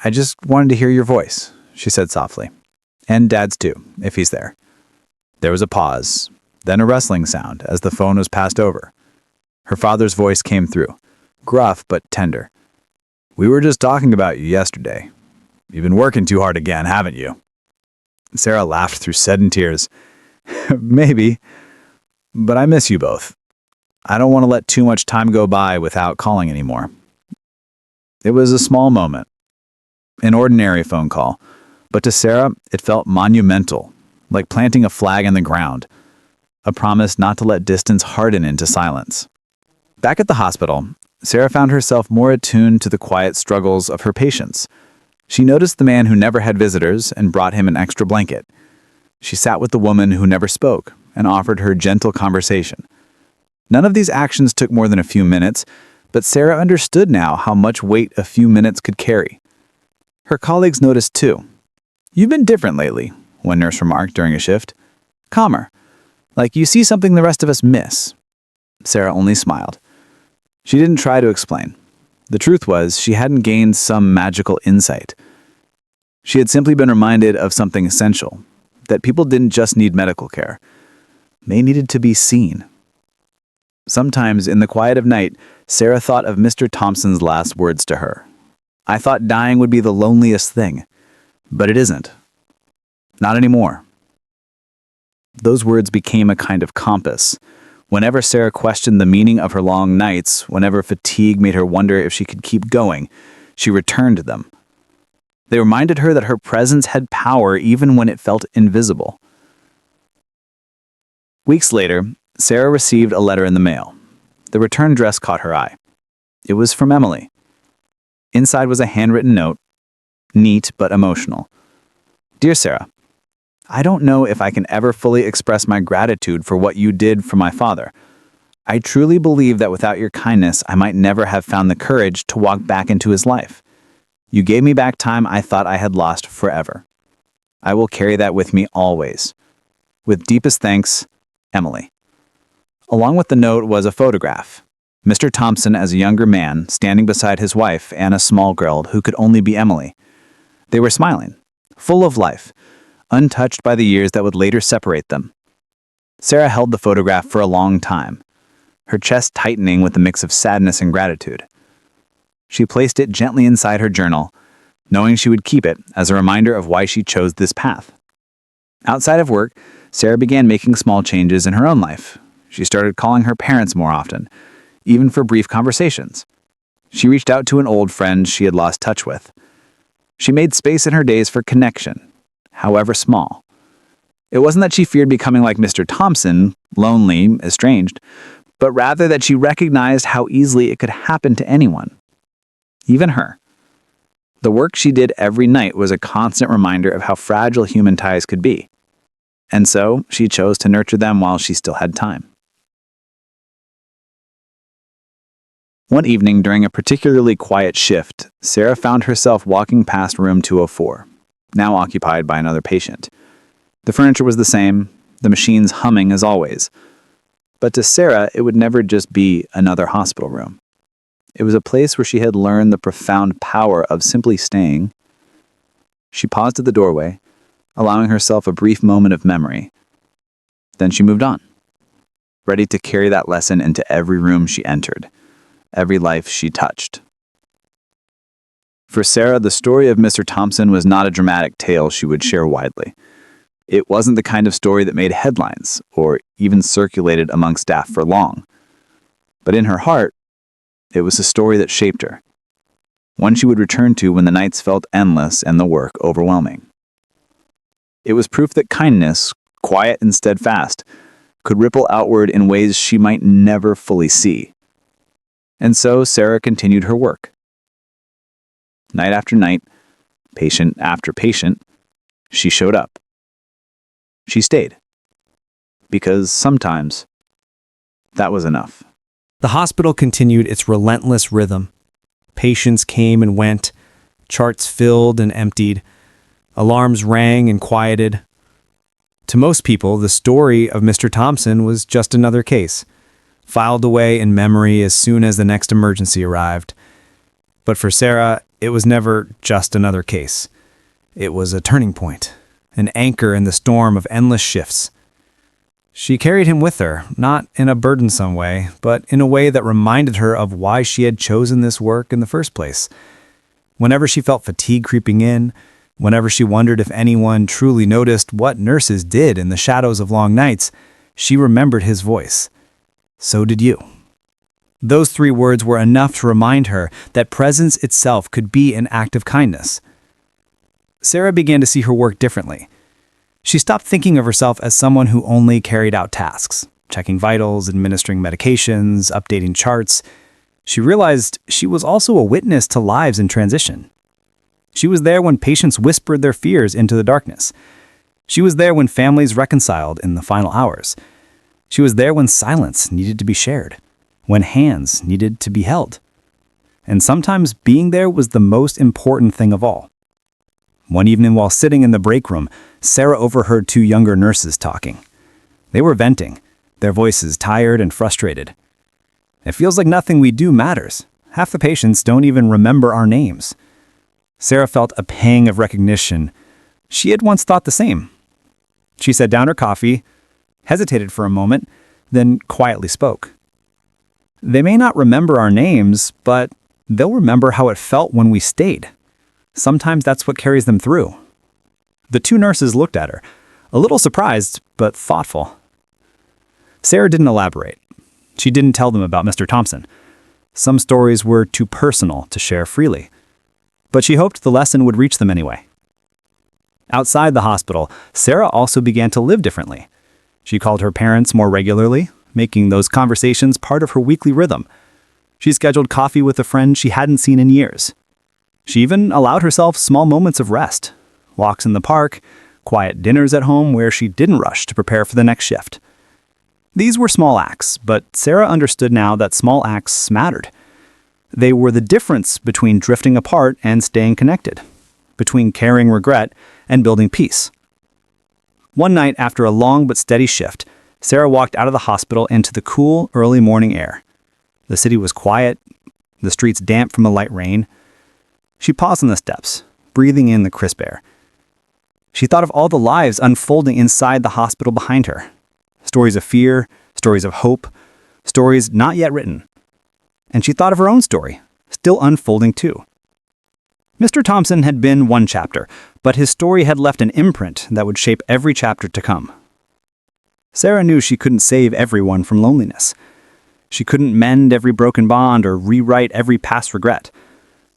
"I just wanted to hear your voice," she said softly. "And Dad's too, if he's there." There was a pause, then a rustling sound as the phone was passed over. Her father's voice came through, gruff but tender. "We were just talking about you yesterday. You've been working too hard again, haven't you?" Sarah laughed through sudden tears. "Maybe, but I miss you both. I don't want to let too much time go by without calling anymore." It was a small moment, an ordinary phone call, but to Sarah, it felt monumental, like planting a flag in the ground, a promise not to let distance harden into silence. Back at the hospital, Sarah found herself more attuned to the quiet struggles of her patients. She noticed the man who never had visitors and brought him an extra blanket. She sat with the woman who never spoke and offered her gentle conversation. None of these actions took more than a few minutes, but Sarah understood now how much weight a few minutes could carry. Her colleagues noticed too. "You've been different lately," one nurse remarked during a shift. "Calmer. Like you see something the rest of us miss." Sarah only smiled. She didn't try to explain. The truth was, she hadn't gained some magical insight. She had simply been reminded of something essential, that people didn't just need medical care. They needed to be seen. Sometimes, in the quiet of night, Sarah thought of Mr. Thompson's last words to her. "I thought dying would be the loneliest thing, but it isn't. Not anymore." Those words became a kind of compass. Whenever Sarah questioned the meaning of her long nights, whenever fatigue made her wonder if she could keep going, she returned to them. They reminded her that her presence had power even when it felt invisible. Weeks later, Sarah received a letter in the mail. The return address caught her eye. It was from Emily. Inside was a handwritten note, neat but emotional. Dear Sarah, I don't know if I can ever fully express my gratitude for what you did for my father. I truly believe that without your kindness, I might never have found the courage to walk back into his life. You gave me back time I thought I had lost forever. I will carry that with me always. With deepest thanks, Emily. Along with the note was a photograph. Mr. Thompson as a younger man standing beside his wife and a small girl who could only be Emily. They were smiling, full of life, untouched by the years that would later separate them. Sarah held the photograph for a long time, her chest tightening with a mix of sadness and gratitude. She placed it gently inside her journal, knowing she would keep it as a reminder of why she chose this path. Outside of work, Sarah began making small changes in her own life. She started calling her parents more often, even for brief conversations. She reached out to an old friend she had lost touch with. She made space in her days for connection, however small. It wasn't that she feared becoming like Mr. Thompson, lonely, estranged, but rather that she recognized how easily it could happen to anyone, even her. The work she did every night was a constant reminder of how fragile human ties could be, and so she chose to nurture them while she still had time. One evening during a particularly quiet shift, Sarah found herself walking past room 204, now occupied by another patient. The furniture was the same, the machines humming as always. But to Sarah, it would never just be another hospital room. It was a place where she had learned the profound power of simply staying. She paused at the doorway, allowing herself a brief moment of memory. Then she moved on, ready to carry that lesson into every room she entered, every life she touched. For Sarah, the story of Mr. Thompson was not a dramatic tale she would share widely. It wasn't the kind of story that made headlines or even circulated among staff for long. But in her heart, it was a story that shaped her, one she would return to when the nights felt endless and the work overwhelming. It was proof that kindness, quiet and steadfast, could ripple outward in ways she might never fully see. And so Sarah continued her work. Night after night, patient after patient, she showed up. She stayed. Because sometimes, that was enough. The hospital continued its relentless rhythm. Patients came and went, charts filled and emptied, alarms rang and quieted. To most people, the story of Mr. Thompson was just another case, filed away in memory as soon as the next emergency arrived. But for Sarah, it was never just another case. It was a turning point, an anchor in the storm of endless shifts. She carried him with her, not in a burdensome way, but in a way that reminded her of why she had chosen this work in the first place. Whenever she felt fatigue creeping in, whenever she wondered if anyone truly noticed what nurses did in the shadows of long nights, she remembered his voice. So did you. Those 3 words were enough to remind her that presence itself could be an act of kindness. Sarah began to see her work differently. She stopped thinking of herself as someone who only carried out tasks, checking vitals, administering medications, updating charts. She realized she was also a witness to lives in transition. She was there when patients whispered their fears into the darkness. She was there when families reconciled in the final hours. She was there when silence needed to be shared, when hands needed to be held. And sometimes being there was the most important thing of all. One evening while sitting in the break room, Sarah overheard 2 younger nurses talking. They were venting, their voices tired and frustrated. It feels like nothing we do matters. Half the patients don't even remember our names. Sarah felt a pang of recognition. She had once thought the same. She set down her coffee, hesitated for a moment, then quietly spoke. They may not remember our names, but they'll remember how it felt when we stayed. Sometimes that's what carries them through. The 2 nurses looked at her, a little surprised, but thoughtful. Sarah didn't elaborate. She didn't tell them about Mr. Thompson. Some stories were too personal to share freely. But she hoped the lesson would reach them anyway. Outside the hospital, Sarah also began to live differently. She called her parents more regularly, making those conversations part of her weekly rhythm. She scheduled coffee with a friend she hadn't seen in years. She even allowed herself small moments of rest, walks in the park, quiet dinners at home where she didn't rush to prepare for the next shift. These were small acts, but Sarah understood now that small acts mattered. They were the difference between drifting apart and staying connected, between carrying regret and building peace. One night after a long but steady shift, Sarah walked out of the hospital into the cool, early morning air. The city was quiet, the streets damp from a light rain. She paused on the steps, breathing in the crisp air. She thought of all the lives unfolding inside the hospital behind her. Stories of fear, stories of hope, stories not yet written. And she thought of her own story, still unfolding too. Mr. Thompson had been one chapter, but his story had left an imprint that would shape every chapter to come. Sarah knew she couldn't save everyone from loneliness. She couldn't mend every broken bond or rewrite every past regret.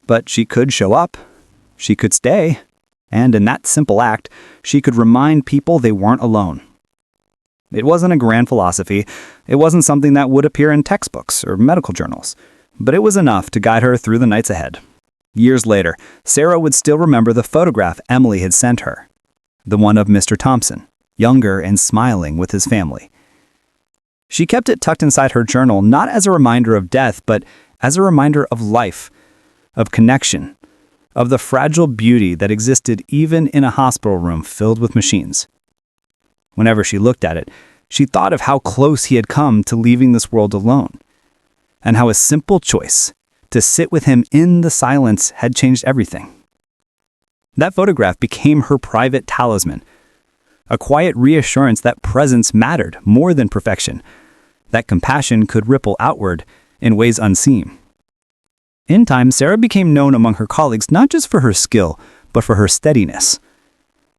But she could show up. She could stay. And in that simple act, she could remind people they weren't alone. It wasn't a grand philosophy. It wasn't something that would appear in textbooks or medical journals. But it was enough to guide her through the nights ahead. Years later, Sarah would still remember the photograph Emily had sent her. The one of Mr. Thompson, younger and smiling with his family. She kept it tucked inside her journal not as a reminder of death, but as a reminder of life, of connection, of the fragile beauty that existed even in a hospital room filled with machines. Whenever she looked at it, she thought of how close he had come to leaving this world alone, and how a simple choice to sit with him in the silence had changed everything. That photograph became her private talisman, a quiet reassurance that presence mattered more than perfection, that compassion could ripple outward in ways unseen. In time, Sarah became known among her colleagues not just for her skill, but for her steadiness.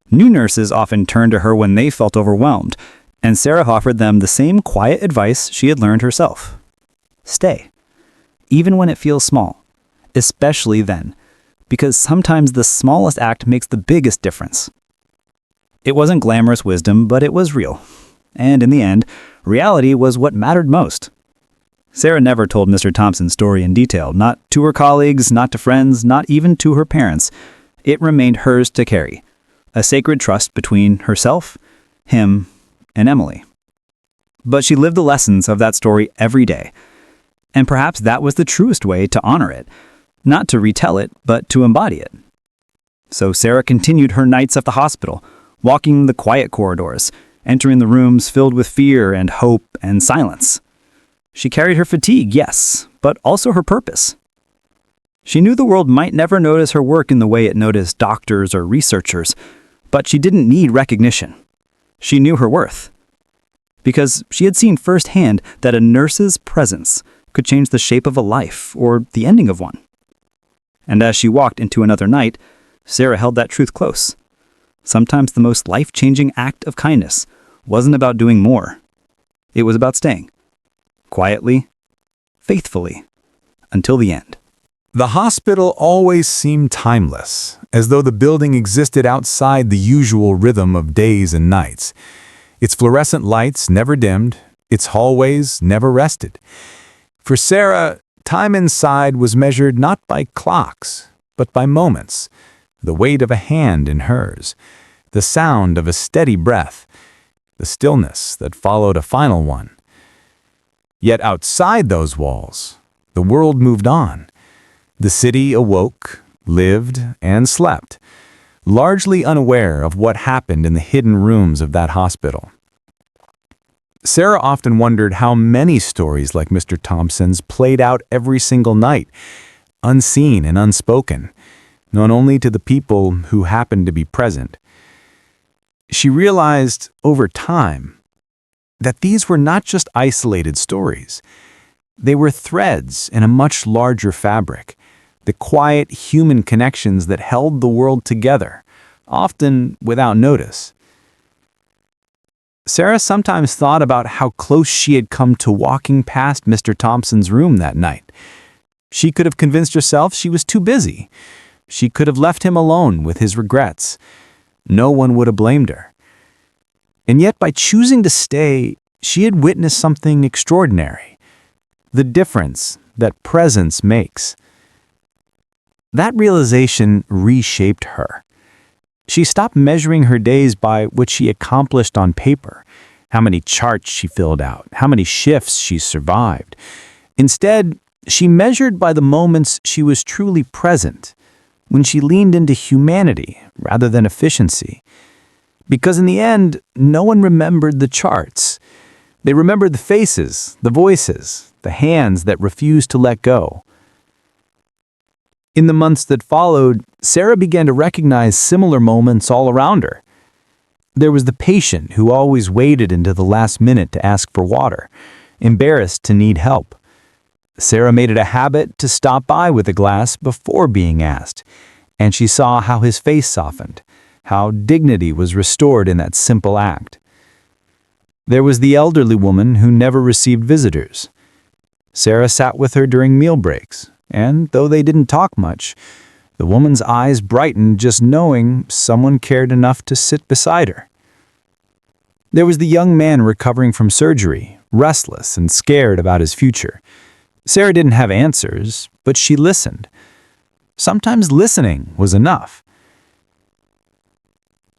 New nurses often turned to her when they felt overwhelmed, and Sarah offered them the same quiet advice she had learned herself. Stay, even when it feels small, especially then, because sometimes the smallest act makes the biggest difference. It wasn't glamorous wisdom, but it was real. And in the end, reality was what mattered most. Sarah never told Mr. Thompson's story in detail, not to her colleagues, not to friends, not even to her parents. It remained hers to carry, a sacred trust between herself, him, and Emily. But she lived the lessons of that story every day. And perhaps that was the truest way to honor it, not to retell it, but to embody it. So Sarah continued her nights at the hospital, walking the quiet corridors, entering the rooms filled with fear and hope and silence. She carried her fatigue, yes, but also her purpose. She knew the world might never notice her work in the way it noticed doctors or researchers, but she didn't need recognition. She knew her worth. Because she had seen firsthand that a nurse's presence could change the shape of a life or the ending of one. And as she walked into another night, Sarah held that truth close. Sometimes the most life-changing act of kindness wasn't about doing more. It was about staying. Quietly, faithfully, until the end. The hospital always seemed timeless, as though the building existed outside the usual rhythm of days and nights. Its fluorescent lights never dimmed, its hallways never rested. For Sarah, time inside was measured not by clocks, but by moments, the weight of a hand in hers, the sound of a steady breath, the stillness that followed a final one. Yet outside those walls, the world moved on. The city awoke, lived, and slept, largely unaware of what happened in the hidden rooms of that hospital. Sarah often wondered how many stories like Mr. Thompson's played out every single night, unseen and unspoken, known only to the people who happened to be present. She realized over time that these were not just isolated stories. They were threads in a much larger fabric, the quiet human connections that held the world together, often without notice. Sarah sometimes thought about how close she had come to walking past Mr. Thompson's room that night. She could have convinced herself she was too busy. She could have left him alone with his regrets. No one would have blamed her. And yet by choosing to stay, she had witnessed something extraordinary. The difference that presence makes. That realization reshaped her. She stopped measuring her days by what she accomplished on paper, how many charts she filled out, how many shifts she survived. Instead, she measured by the moments she was truly present, when she leaned into humanity rather than efficiency. Because in the end, no one remembered the charts. They remembered the faces, the voices, the hands that refused to let go. In the months that followed, Sarah began to recognize similar moments all around her. There was the patient who always waited until the last minute to ask for water, embarrassed to need help. Sarah made it a habit to stop by with a glass before being asked, and she saw how his face softened, how dignity was restored in that simple act. There was the elderly woman who never received visitors. Sarah sat with her during meal breaks, and though they didn't talk much, the woman's eyes brightened just knowing someone cared enough to sit beside her. There was the young man recovering from surgery, restless and scared about his future. Sarah didn't have answers, but she listened. Sometimes listening was enough.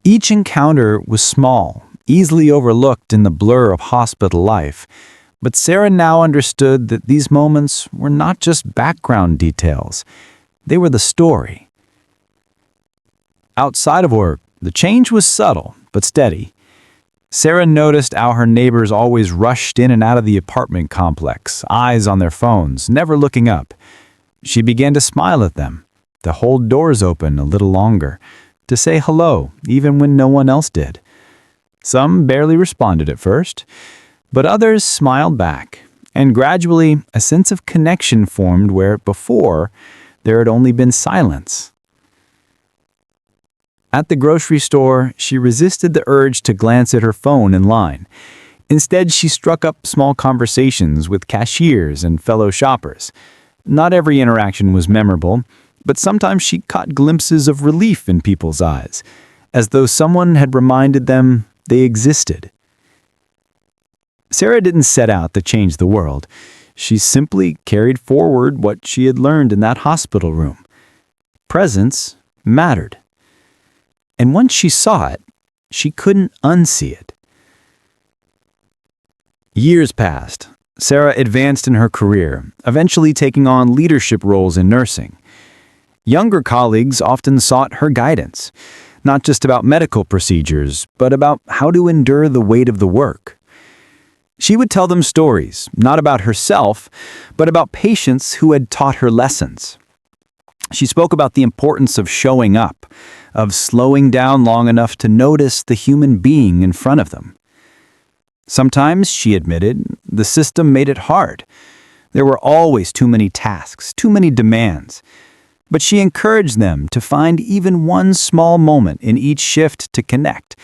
Each encounter was small, easily overlooked in the blur of hospital life, but Sarah now understood that these moments were not just background details. They were the story. Outside of work, the change was subtle but steady. Sarah noticed how her neighbors always rushed in and out of the apartment complex, eyes on their phones, never looking up. She began to smile at them, to hold doors open a little longer, to say hello even when no one else did. Some barely responded at first, but others smiled back, and gradually a sense of connection formed where before there had only been silence. At the grocery store, she resisted the urge to glance at her phone in line. Instead, she struck up small conversations with cashiers and fellow shoppers. Not every interaction was memorable, but sometimes she caught glimpses of relief in people's eyes, as though someone had reminded them they existed. Sarah didn't set out to change the world. She simply carried forward what she had learned in that hospital room. Presence mattered. And once she saw it, she couldn't unsee it. Years passed. Sarah advanced in her career, eventually taking on leadership roles in nursing. Younger colleagues often sought her guidance, not just about medical procedures, but about how to endure the weight of the work. She would tell them stories, not about herself, but about patients who had taught her lessons. She spoke about the importance of showing up, of slowing down long enough to notice the human being in front of them. Sometimes, she admitted, the system made it hard. There were always too many tasks, too many demands. But she encouraged them to find even one small moment in each shift to connect,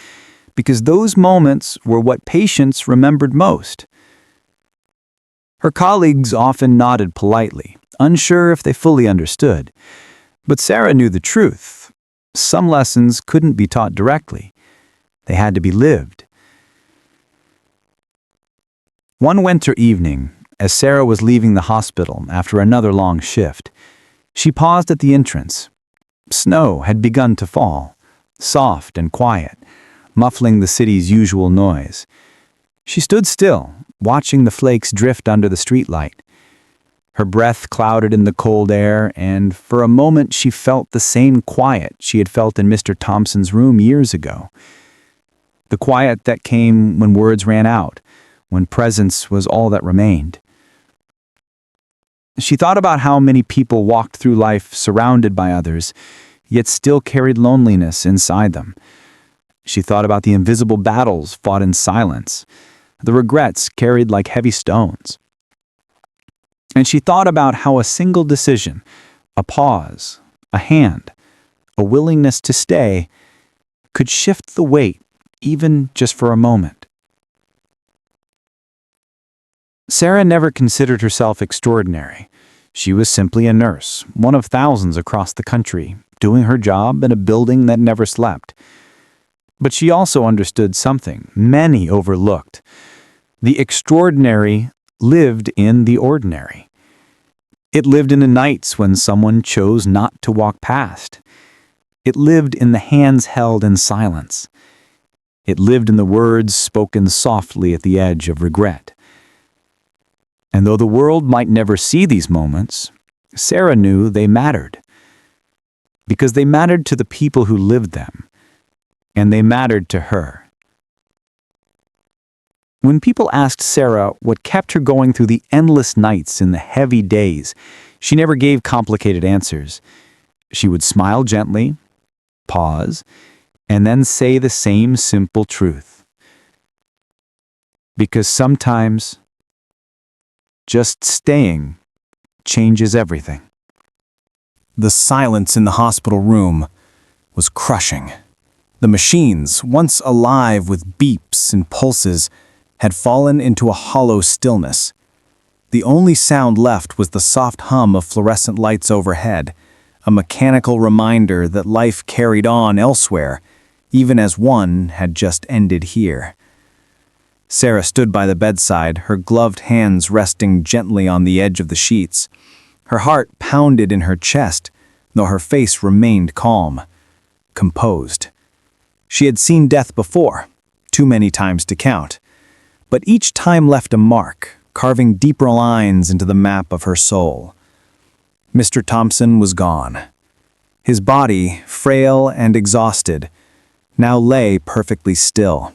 because those moments were what patients remembered most. Her colleagues often nodded politely, unsure if they fully understood. But Sarah knew the truth. Some lessons couldn't be taught directly. They had to be lived. One winter evening, as Sarah was leaving the hospital after another long shift, she paused at the entrance. Snow had begun to fall, soft and quiet, muffling the city's usual noise. She stood still, watching the flakes drift under the streetlight. Her breath clouded in the cold air, and for a moment she felt the same quiet she had felt in Mr. Thompson's room years ago. The quiet that came when words ran out, when presence was all that remained. She thought about how many people walked through life surrounded by others, yet still carried loneliness inside them. She thought about the invisible battles fought in silence, the regrets carried like heavy stones. And she thought about how a single decision, a pause, a hand, a willingness to stay, could shift the weight, even just for a moment. Sarah never considered herself extraordinary. She was simply a nurse, one of thousands across the country, doing her job in a building that never slept. But she also understood something many overlooked. The extraordinary lived in the ordinary. It lived in the nights when someone chose not to walk past. It lived in the hands held in silence. It lived in the words spoken softly at the edge of regret. And though the world might never see these moments, Sarah knew they mattered. Because they mattered to the people who lived them, and they mattered to her. When people asked Sarah what kept her going through the endless nights and the heavy days, she never gave complicated answers. She would smile gently, pause, and then say the same simple truth. Because sometimes, just staying changes everything. The silence in the hospital room was crushing. The machines, once alive with beeps and pulses, had fallen into a hollow stillness. The only sound left was the soft hum of fluorescent lights overhead, a mechanical reminder that life carried on elsewhere, even as one had just ended here. Sarah stood by the bedside, her gloved hands resting gently on the edge of the sheets. Her heart pounded in her chest, though her face remained calm, composed. She had seen death before, too many times to count, but each time left a mark, carving deeper lines into the map of her soul. Mr. Thompson was gone. His body, frail and exhausted, now lay perfectly still.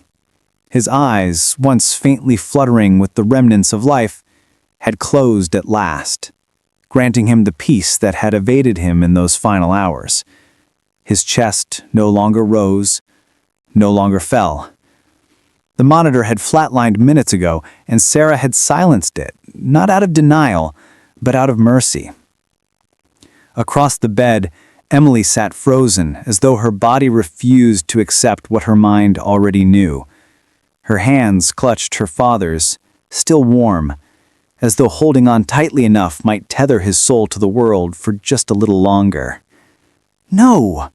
His eyes, once faintly fluttering with the remnants of life, had closed at last, granting him the peace that had evaded him in those final hours. His chest no longer rose, no longer fell. The monitor had flatlined minutes ago, and Sarah had silenced it, not out of denial, but out of mercy. Across the bed, Emily sat frozen, as though her body refused to accept what her mind already knew. Her hands clutched her father's, still warm, as though holding on tightly enough might tether his soul to the world for just a little longer. "No!"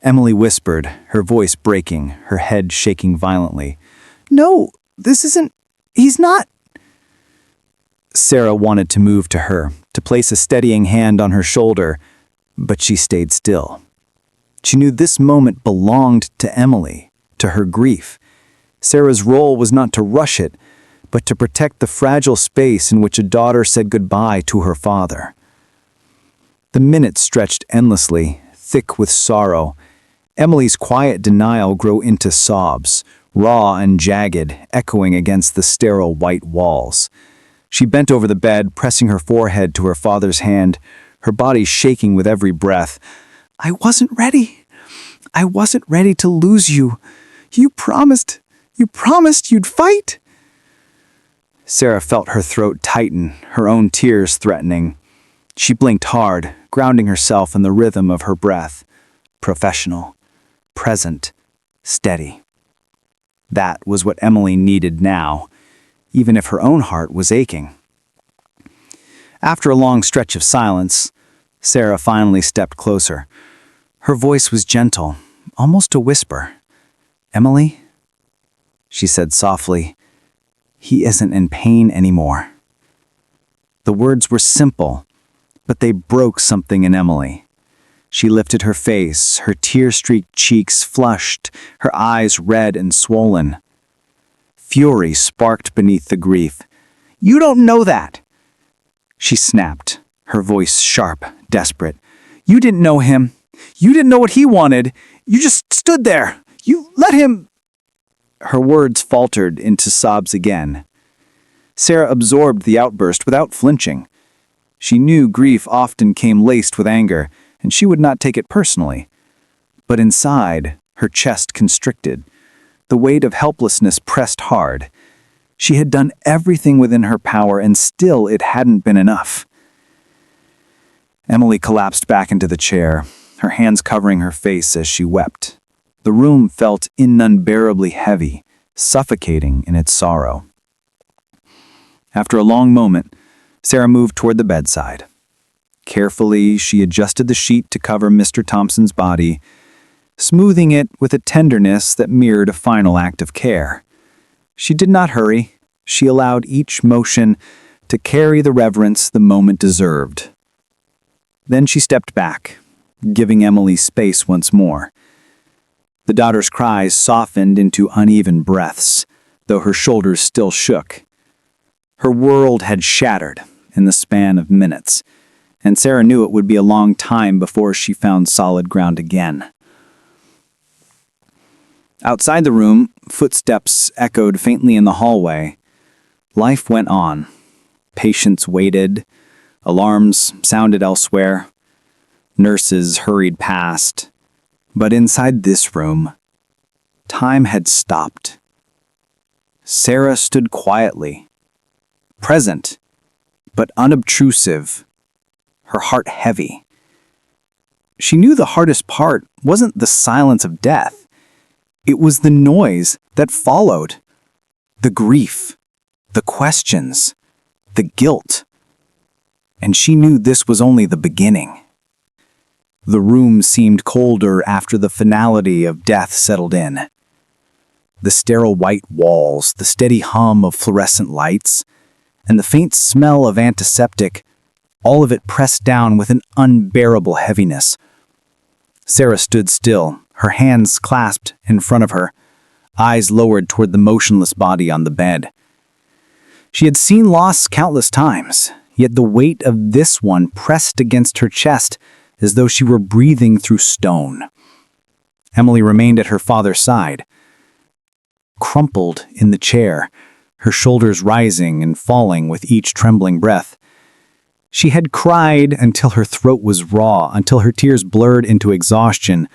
Emily whispered, her voice breaking, her head shaking violently. "No, this isn't... He's not..." Sarah wanted to move to her, to place a steadying hand on her shoulder, but she stayed still. She knew this moment belonged to Emily, to her grief. Sarah's role was not to rush it, but to protect the fragile space in which a daughter said goodbye to her father. The minutes stretched endlessly, thick with sorrow. Emily's quiet denial grew into sobs, raw and jagged, echoing against the sterile white walls. She bent over the bed, pressing her forehead to her father's hand, her body shaking with every breath. "I wasn't ready. I wasn't ready to lose you. You promised you'd fight." Sarah felt her throat tighten, her own tears threatening. She blinked hard, grounding herself in the rhythm of her breath. Professional, present, steady. That was what Emily needed now, even if her own heart was aching. After a long stretch of silence, Sarah finally stepped closer. Her voice was gentle, almost a whisper. "Emily," she said softly, "he isn't in pain anymore." The words were simple, but they broke something in Emily. She lifted her face, her tear-streaked cheeks flushed, her eyes red and swollen. Fury sparked beneath the grief. "You don't know that!" She snapped, her voice sharp, desperate. "You didn't know him. You didn't know what he wanted. You just stood there. You let him..." Her words faltered into sobs again. Sarah absorbed the outburst without flinching. She knew grief often came laced with anger, and she would not take it personally. But inside, her chest constricted. The weight of helplessness pressed hard. She had done everything within her power, and still it hadn't been enough. Emily collapsed back into the chair, her hands covering her face as she wept. The room felt unbearably heavy, suffocating in its sorrow. After a long moment, Sarah moved toward the bedside. Carefully, she adjusted the sheet to cover Mr. Thompson's body, smoothing it with a tenderness that mirrored a final act of care. She did not hurry, She allowed each motion to carry the reverence the moment deserved. Then she stepped back, giving Emily space once more. The daughter's cries softened into uneven breaths, though her shoulders still shook. Her world had shattered in the span of minutes, and Sarah knew it would be a long time before she found solid ground again. Outside the room, footsteps echoed faintly in the hallway. Life went on. Patients waited. Alarms sounded elsewhere. Nurses hurried past. But inside this room, time had stopped. Sarah stood quietly, present, but unobtrusive, her heart heavy. She knew the hardest part wasn't the silence of death. It was the noise that followed, the grief, the questions, the guilt. And she knew this was only the beginning. The room seemed colder after the finality of death settled in. The sterile white walls, the steady hum of fluorescent lights, and the faint smell of antiseptic, all of it pressed down with an unbearable heaviness. Sarah stood still, her hands clasped in front of her, eyes lowered toward the motionless body on the bed. She had seen loss countless times, yet the weight of this one pressed against her chest as though she were breathing through stone. Emily remained at her father's side, crumpled in the chair, her shoulders rising and falling with each trembling breath. She had cried until her throat was raw, until her tears blurred into exhaustion,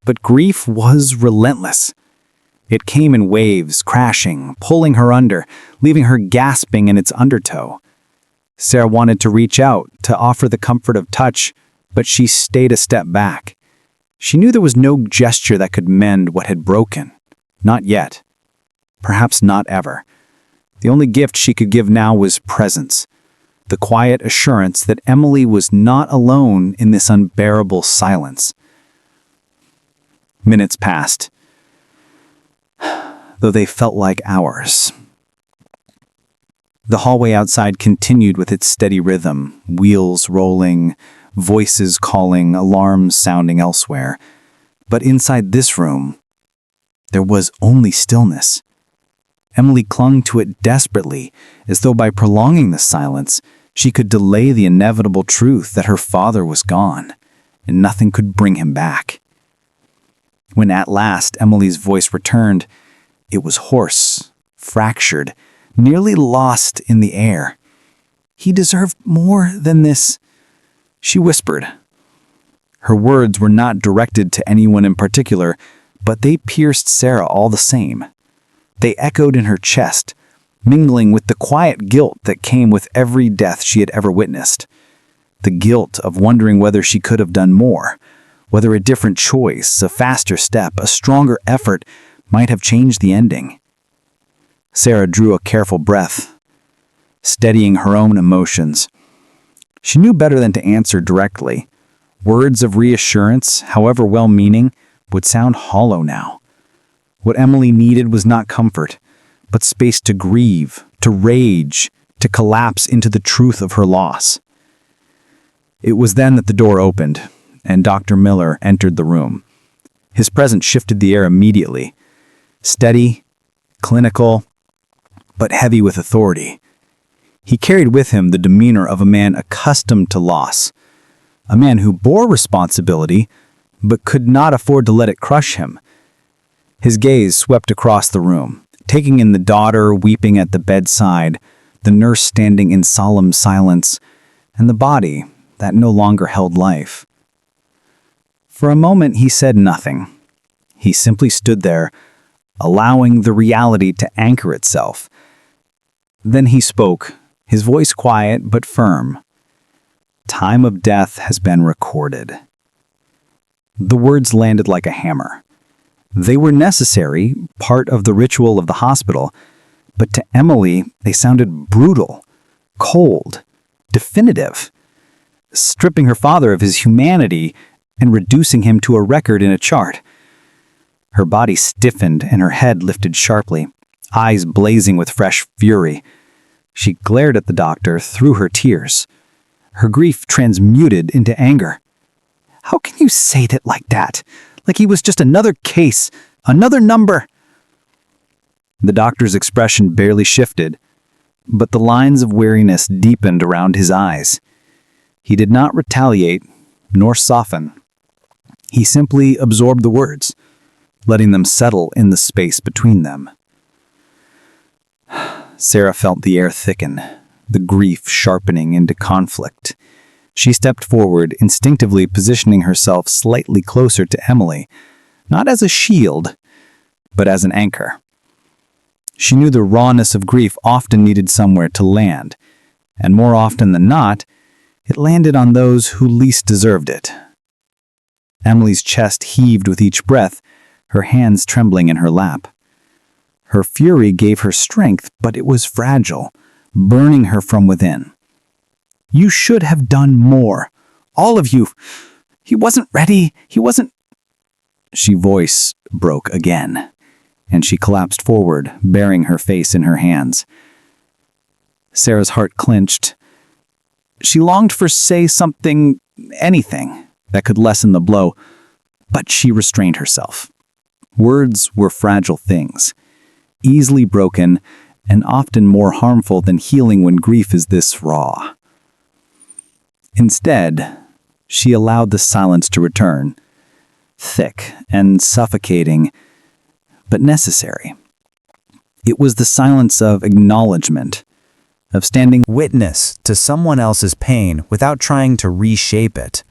but grief was relentless. It came in waves, crashing, pulling her under, leaving her gasping in its undertow. Sarah wanted to reach out, to offer the comfort of touch, but she stayed a step back. She knew there was no gesture that could mend what had broken. Not yet. Perhaps not ever. The only gift she could give now was presence. The quiet assurance that Emily was not alone in this unbearable silence. Minutes passed, though they felt like hours. The hallway outside continued with its steady rhythm, wheels rolling, voices calling, alarms sounding elsewhere. But inside this room, there was only stillness. Emily clung to it desperately, as though by prolonging the silence, she could delay the inevitable truth that her father was gone, and nothing could bring him back. When at last Emily's voice returned, it was hoarse, fractured, nearly lost in the air. "He deserved more than this," she whispered. Her words were not directed to anyone in particular, but they pierced Sarah all the same. They echoed in her chest, mingling with the quiet guilt that came with every death she had ever witnessed. The guilt of wondering whether she could have done more, whether a different choice, a faster step, a stronger effort might have changed the ending. Sarah drew a careful breath, steadying her own emotions. She knew better than to answer directly. Words of reassurance, however well-meaning, would sound hollow now. What Emily needed was not comfort, but space to grieve, to rage, to collapse into the truth of her loss. It was then that the door opened, and Dr. Miller entered the room. His presence shifted the air immediately. Steady, clinical, but heavy with authority. He carried with him the demeanor of a man accustomed to loss, a man who bore responsibility, but could not afford to let it crush him. His gaze swept across the room, taking in the daughter weeping at the bedside, the nurse standing in solemn silence, and the body that no longer held life. For a moment he said nothing. He simply stood there, allowing the reality to anchor itself. Then he spoke, his voice quiet but firm. "Time of death has been recorded." The words landed like a hammer. They were necessary, part of the ritual of the hospital, but to Emily they sounded brutal, cold, definitive, stripping her father of his humanity and reducing him to a record in a chart. Her body stiffened and her head lifted sharply, eyes blazing with fresh fury. She glared at the doctor through her tears. Her grief transmuted into anger. How can you say that like that? Like he was just another case, another number. The doctor's expression barely shifted, but the lines of weariness deepened around his eyes. He did not retaliate, nor soften. He simply absorbed the words, letting them settle in the space between them. Sarah felt the air thicken, the grief sharpening into conflict. She stepped forward, instinctively positioning herself slightly closer to Emily, not as a shield, but as an anchor. She knew the rawness of grief often needed somewhere to land, and more often than not, it landed on those who least deserved it. Emily's chest heaved with each breath, her hands trembling in her lap. Her fury gave her strength, but it was fragile, burning her from within. You should have done more. All of you. He wasn't ready. He wasn't... She voice broke again, and she collapsed forward, burying her face in her hands. Sarah's heart clenched. She longed for say something, anything, that could lessen the blow, but she restrained herself. Words were fragile things, easily broken, and often more harmful than healing when grief is this raw. Instead, she allowed the silence to return, thick and suffocating, but necessary. It was the silence of acknowledgement, of standing Witness to someone else's pain without trying to reshape it.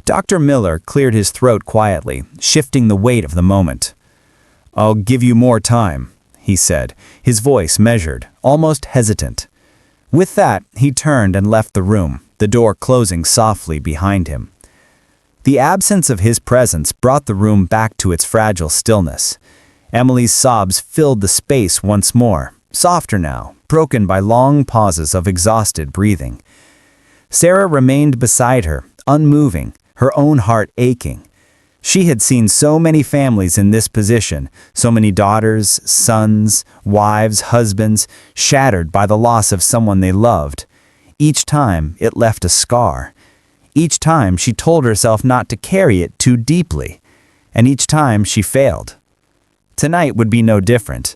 Dr. Miller cleared his throat quietly, shifting the weight of the moment. "I'll give you more time," he said, his voice measured, almost hesitant. With that, he turned and left the room, the door closing softly behind him. The absence of his presence brought the room back to its fragile stillness. Emily's sobs filled the space once more, softer now, broken by long pauses of exhausted breathing. Sarah remained beside her, unmoving, her own heart aching. She had seen so many families in this position, so many daughters, sons, wives, husbands, shattered by the loss of someone they loved. Each time, it left a scar. Each time, she told herself not to carry it too deeply. And each time, she failed. Tonight would be no different.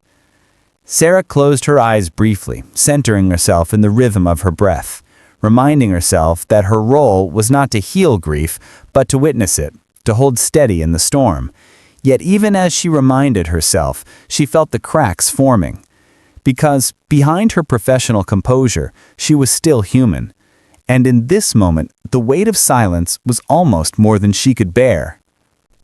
Sarah closed her eyes briefly, centering herself in the rhythm of her breath, reminding herself that her role was not to heal grief, but to witness it, to hold steady in the storm. Yet even as she reminded herself, she felt the cracks forming. Because behind her professional composure, she was still human. And in this moment, the weight of silence was almost more than she could bear.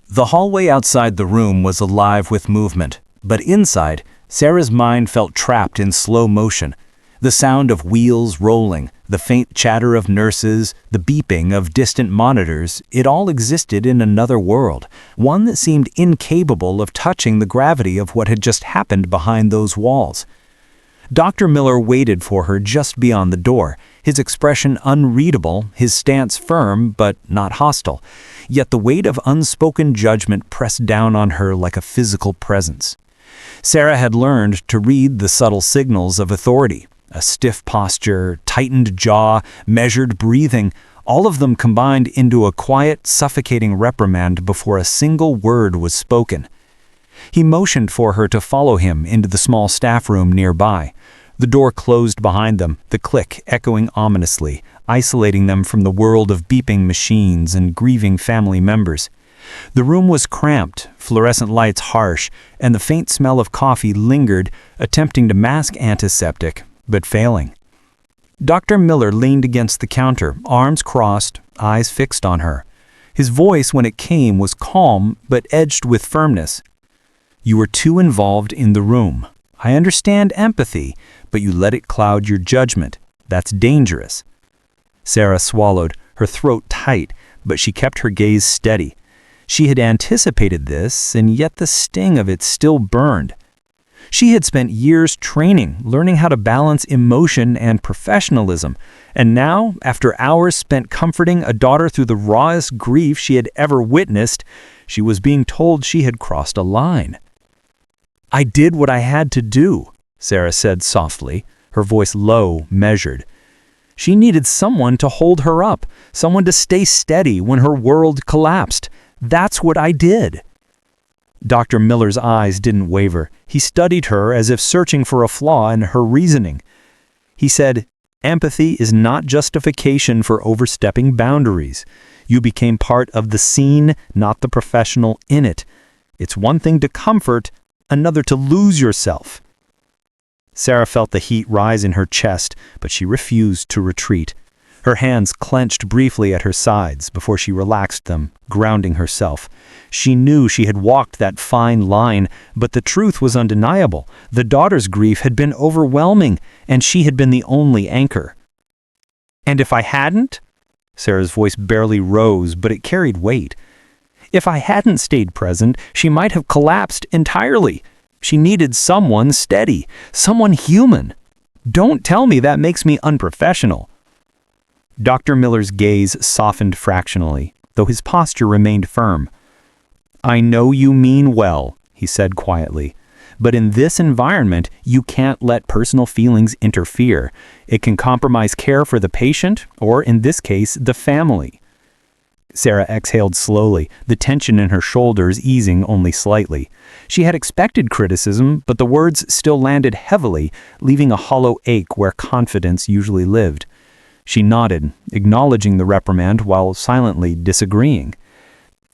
The hallway outside the room was alive with movement, but inside, Sarah's mind felt trapped in slow motion. The sound of wheels rolling, the faint chatter of nurses, the beeping of distant monitors, it all existed in another world, one that seemed incapable of touching the gravity of what had just happened behind those walls. Dr. Miller waited for her just beyond the door, his expression unreadable, his stance firm but not hostile, yet the weight of unspoken judgment pressed down on her like a physical presence. Sarah had learned to read the subtle signals of authority. A stiff posture, tightened jaw, measured breathing, all of them combined into a quiet, suffocating reprimand before a single word was spoken. He motioned for her to follow him into the small staff room nearby. The door closed behind them, the click echoing ominously, isolating them from the world of beeping machines and grieving family members. The room was cramped, fluorescent lights harsh, and the faint smell of coffee lingered, attempting to mask antiseptic, but failing. Dr. Miller leaned against the counter, arms crossed, eyes fixed on her. His voice, when it came, was calm, but edged with firmness. "You were too involved in the room. I understand empathy, but you let it cloud your judgment. That's dangerous." Sarah swallowed, her throat tight, but she kept her gaze steady. She had anticipated this, and yet the sting of it still burned. She had spent years training, learning how to balance emotion and professionalism, and now, after hours spent comforting a daughter through the rawest grief she had ever witnessed, she was being told she had crossed a line. I did what I had to do, Sarah said softly, her voice low, measured. She needed someone to hold her up, someone to stay steady when her world collapsed. That's what I did. Dr. Miller's eyes didn't waver. He studied her as if searching for a flaw in her reasoning. He said, "Empathy is not justification for overstepping boundaries. You became part of the scene, not the professional in it. It's one thing to comfort, another to lose yourself." Sarah felt the heat rise in her chest, but she refused to retreat. Her hands clenched briefly at her sides before she relaxed them, grounding herself. She knew she had walked that fine line, but the truth was undeniable. The daughter's grief had been overwhelming, and she had been the only anchor. "And if I hadn't?" Sarah's voice barely rose, but it carried weight. "If I hadn't stayed present, she might have collapsed entirely. She needed someone steady, someone human. Don't tell me that makes me unprofessional." Dr. Miller's gaze softened fractionally, though his posture remained firm. "I know you mean well," he said quietly, "but in this environment, you can't let personal feelings interfere. It can compromise care for the patient, or in this case, the family." Sarah exhaled slowly, the tension in her shoulders easing only slightly. She had expected criticism, but the words still landed heavily, leaving a hollow ache where confidence usually lived. She nodded, acknowledging the reprimand while silently disagreeing.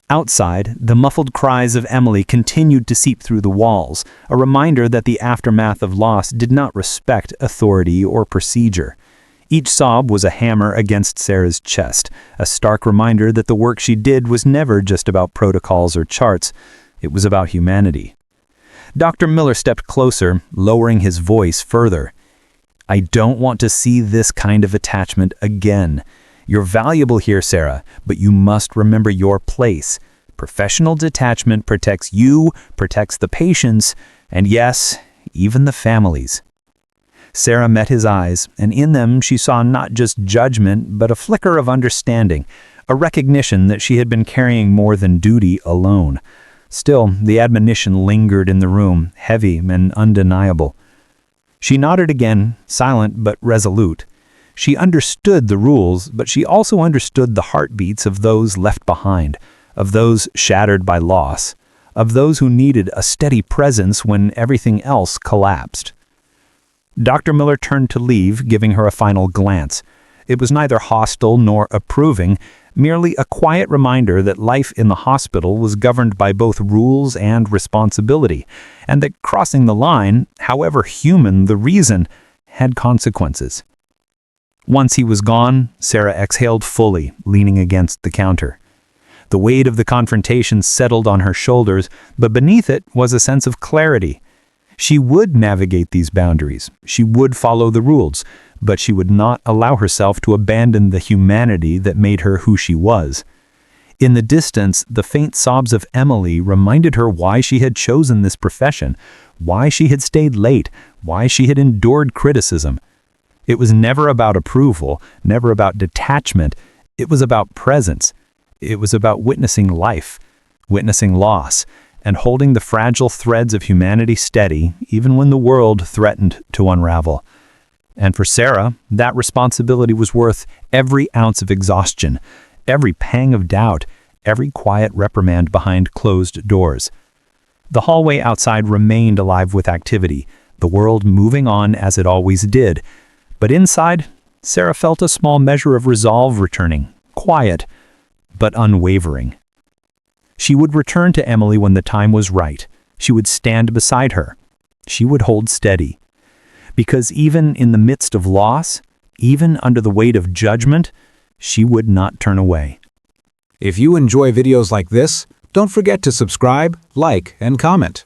Outside, the muffled cries of Emily continued to seep through the walls, a reminder that the aftermath of loss did not respect authority or procedure. Each sob was a hammer against Sarah's chest, a stark reminder that the work she did was never just about protocols or charts. It was about humanity. Dr. Miller stepped closer, lowering his voice further. "I don't want to see this kind of attachment again. You're valuable here, Sarah, but you must remember your place. Professional detachment protects you, protects the patients, and yes, even the families." Sarah met his eyes, and in them she saw not just judgment, but a flicker of understanding, a recognition that she had been carrying more than duty alone. Still, the admonition lingered in the room, heavy and undeniable. She nodded again, silent but resolute. She understood the rules, but she also understood the heartbeats of those left behind, of those shattered by loss, of those who needed a steady presence when everything else collapsed. Dr. Miller turned to leave, giving her a final glance. It was neither hostile nor approving, merely a quiet reminder that life in the hospital was governed by both rules and responsibility, and that crossing the line, however human the reason, had consequences. Once he was gone, Sarah exhaled fully, leaning against the counter. The weight of the confrontation settled on her shoulders, but beneath it was a sense of clarity. She would navigate these boundaries. She would follow the rules, but she would not allow herself to abandon the humanity that made her who she was. In the distance, the faint sobs of Emily reminded her why she had chosen this profession, why she had stayed late, why she had endured criticism. It was never about approval, never about detachment. It was about presence. It was about witnessing life, witnessing loss, and holding the fragile threads of humanity steady even when the world threatened to unravel. And for Sarah, that responsibility was worth every ounce of exhaustion, every pang of doubt, every quiet reprimand behind closed doors. The hallway outside remained alive with activity, the world moving on as it always did. But inside, Sarah felt a small measure of resolve returning, quiet, but unwavering. She would return to Emily when the time was right. She would stand beside her. She would hold steady. Because even in the midst of loss, even under the weight of judgment, she would not turn away. If you enjoy videos like this, don't forget to subscribe, like, and comment.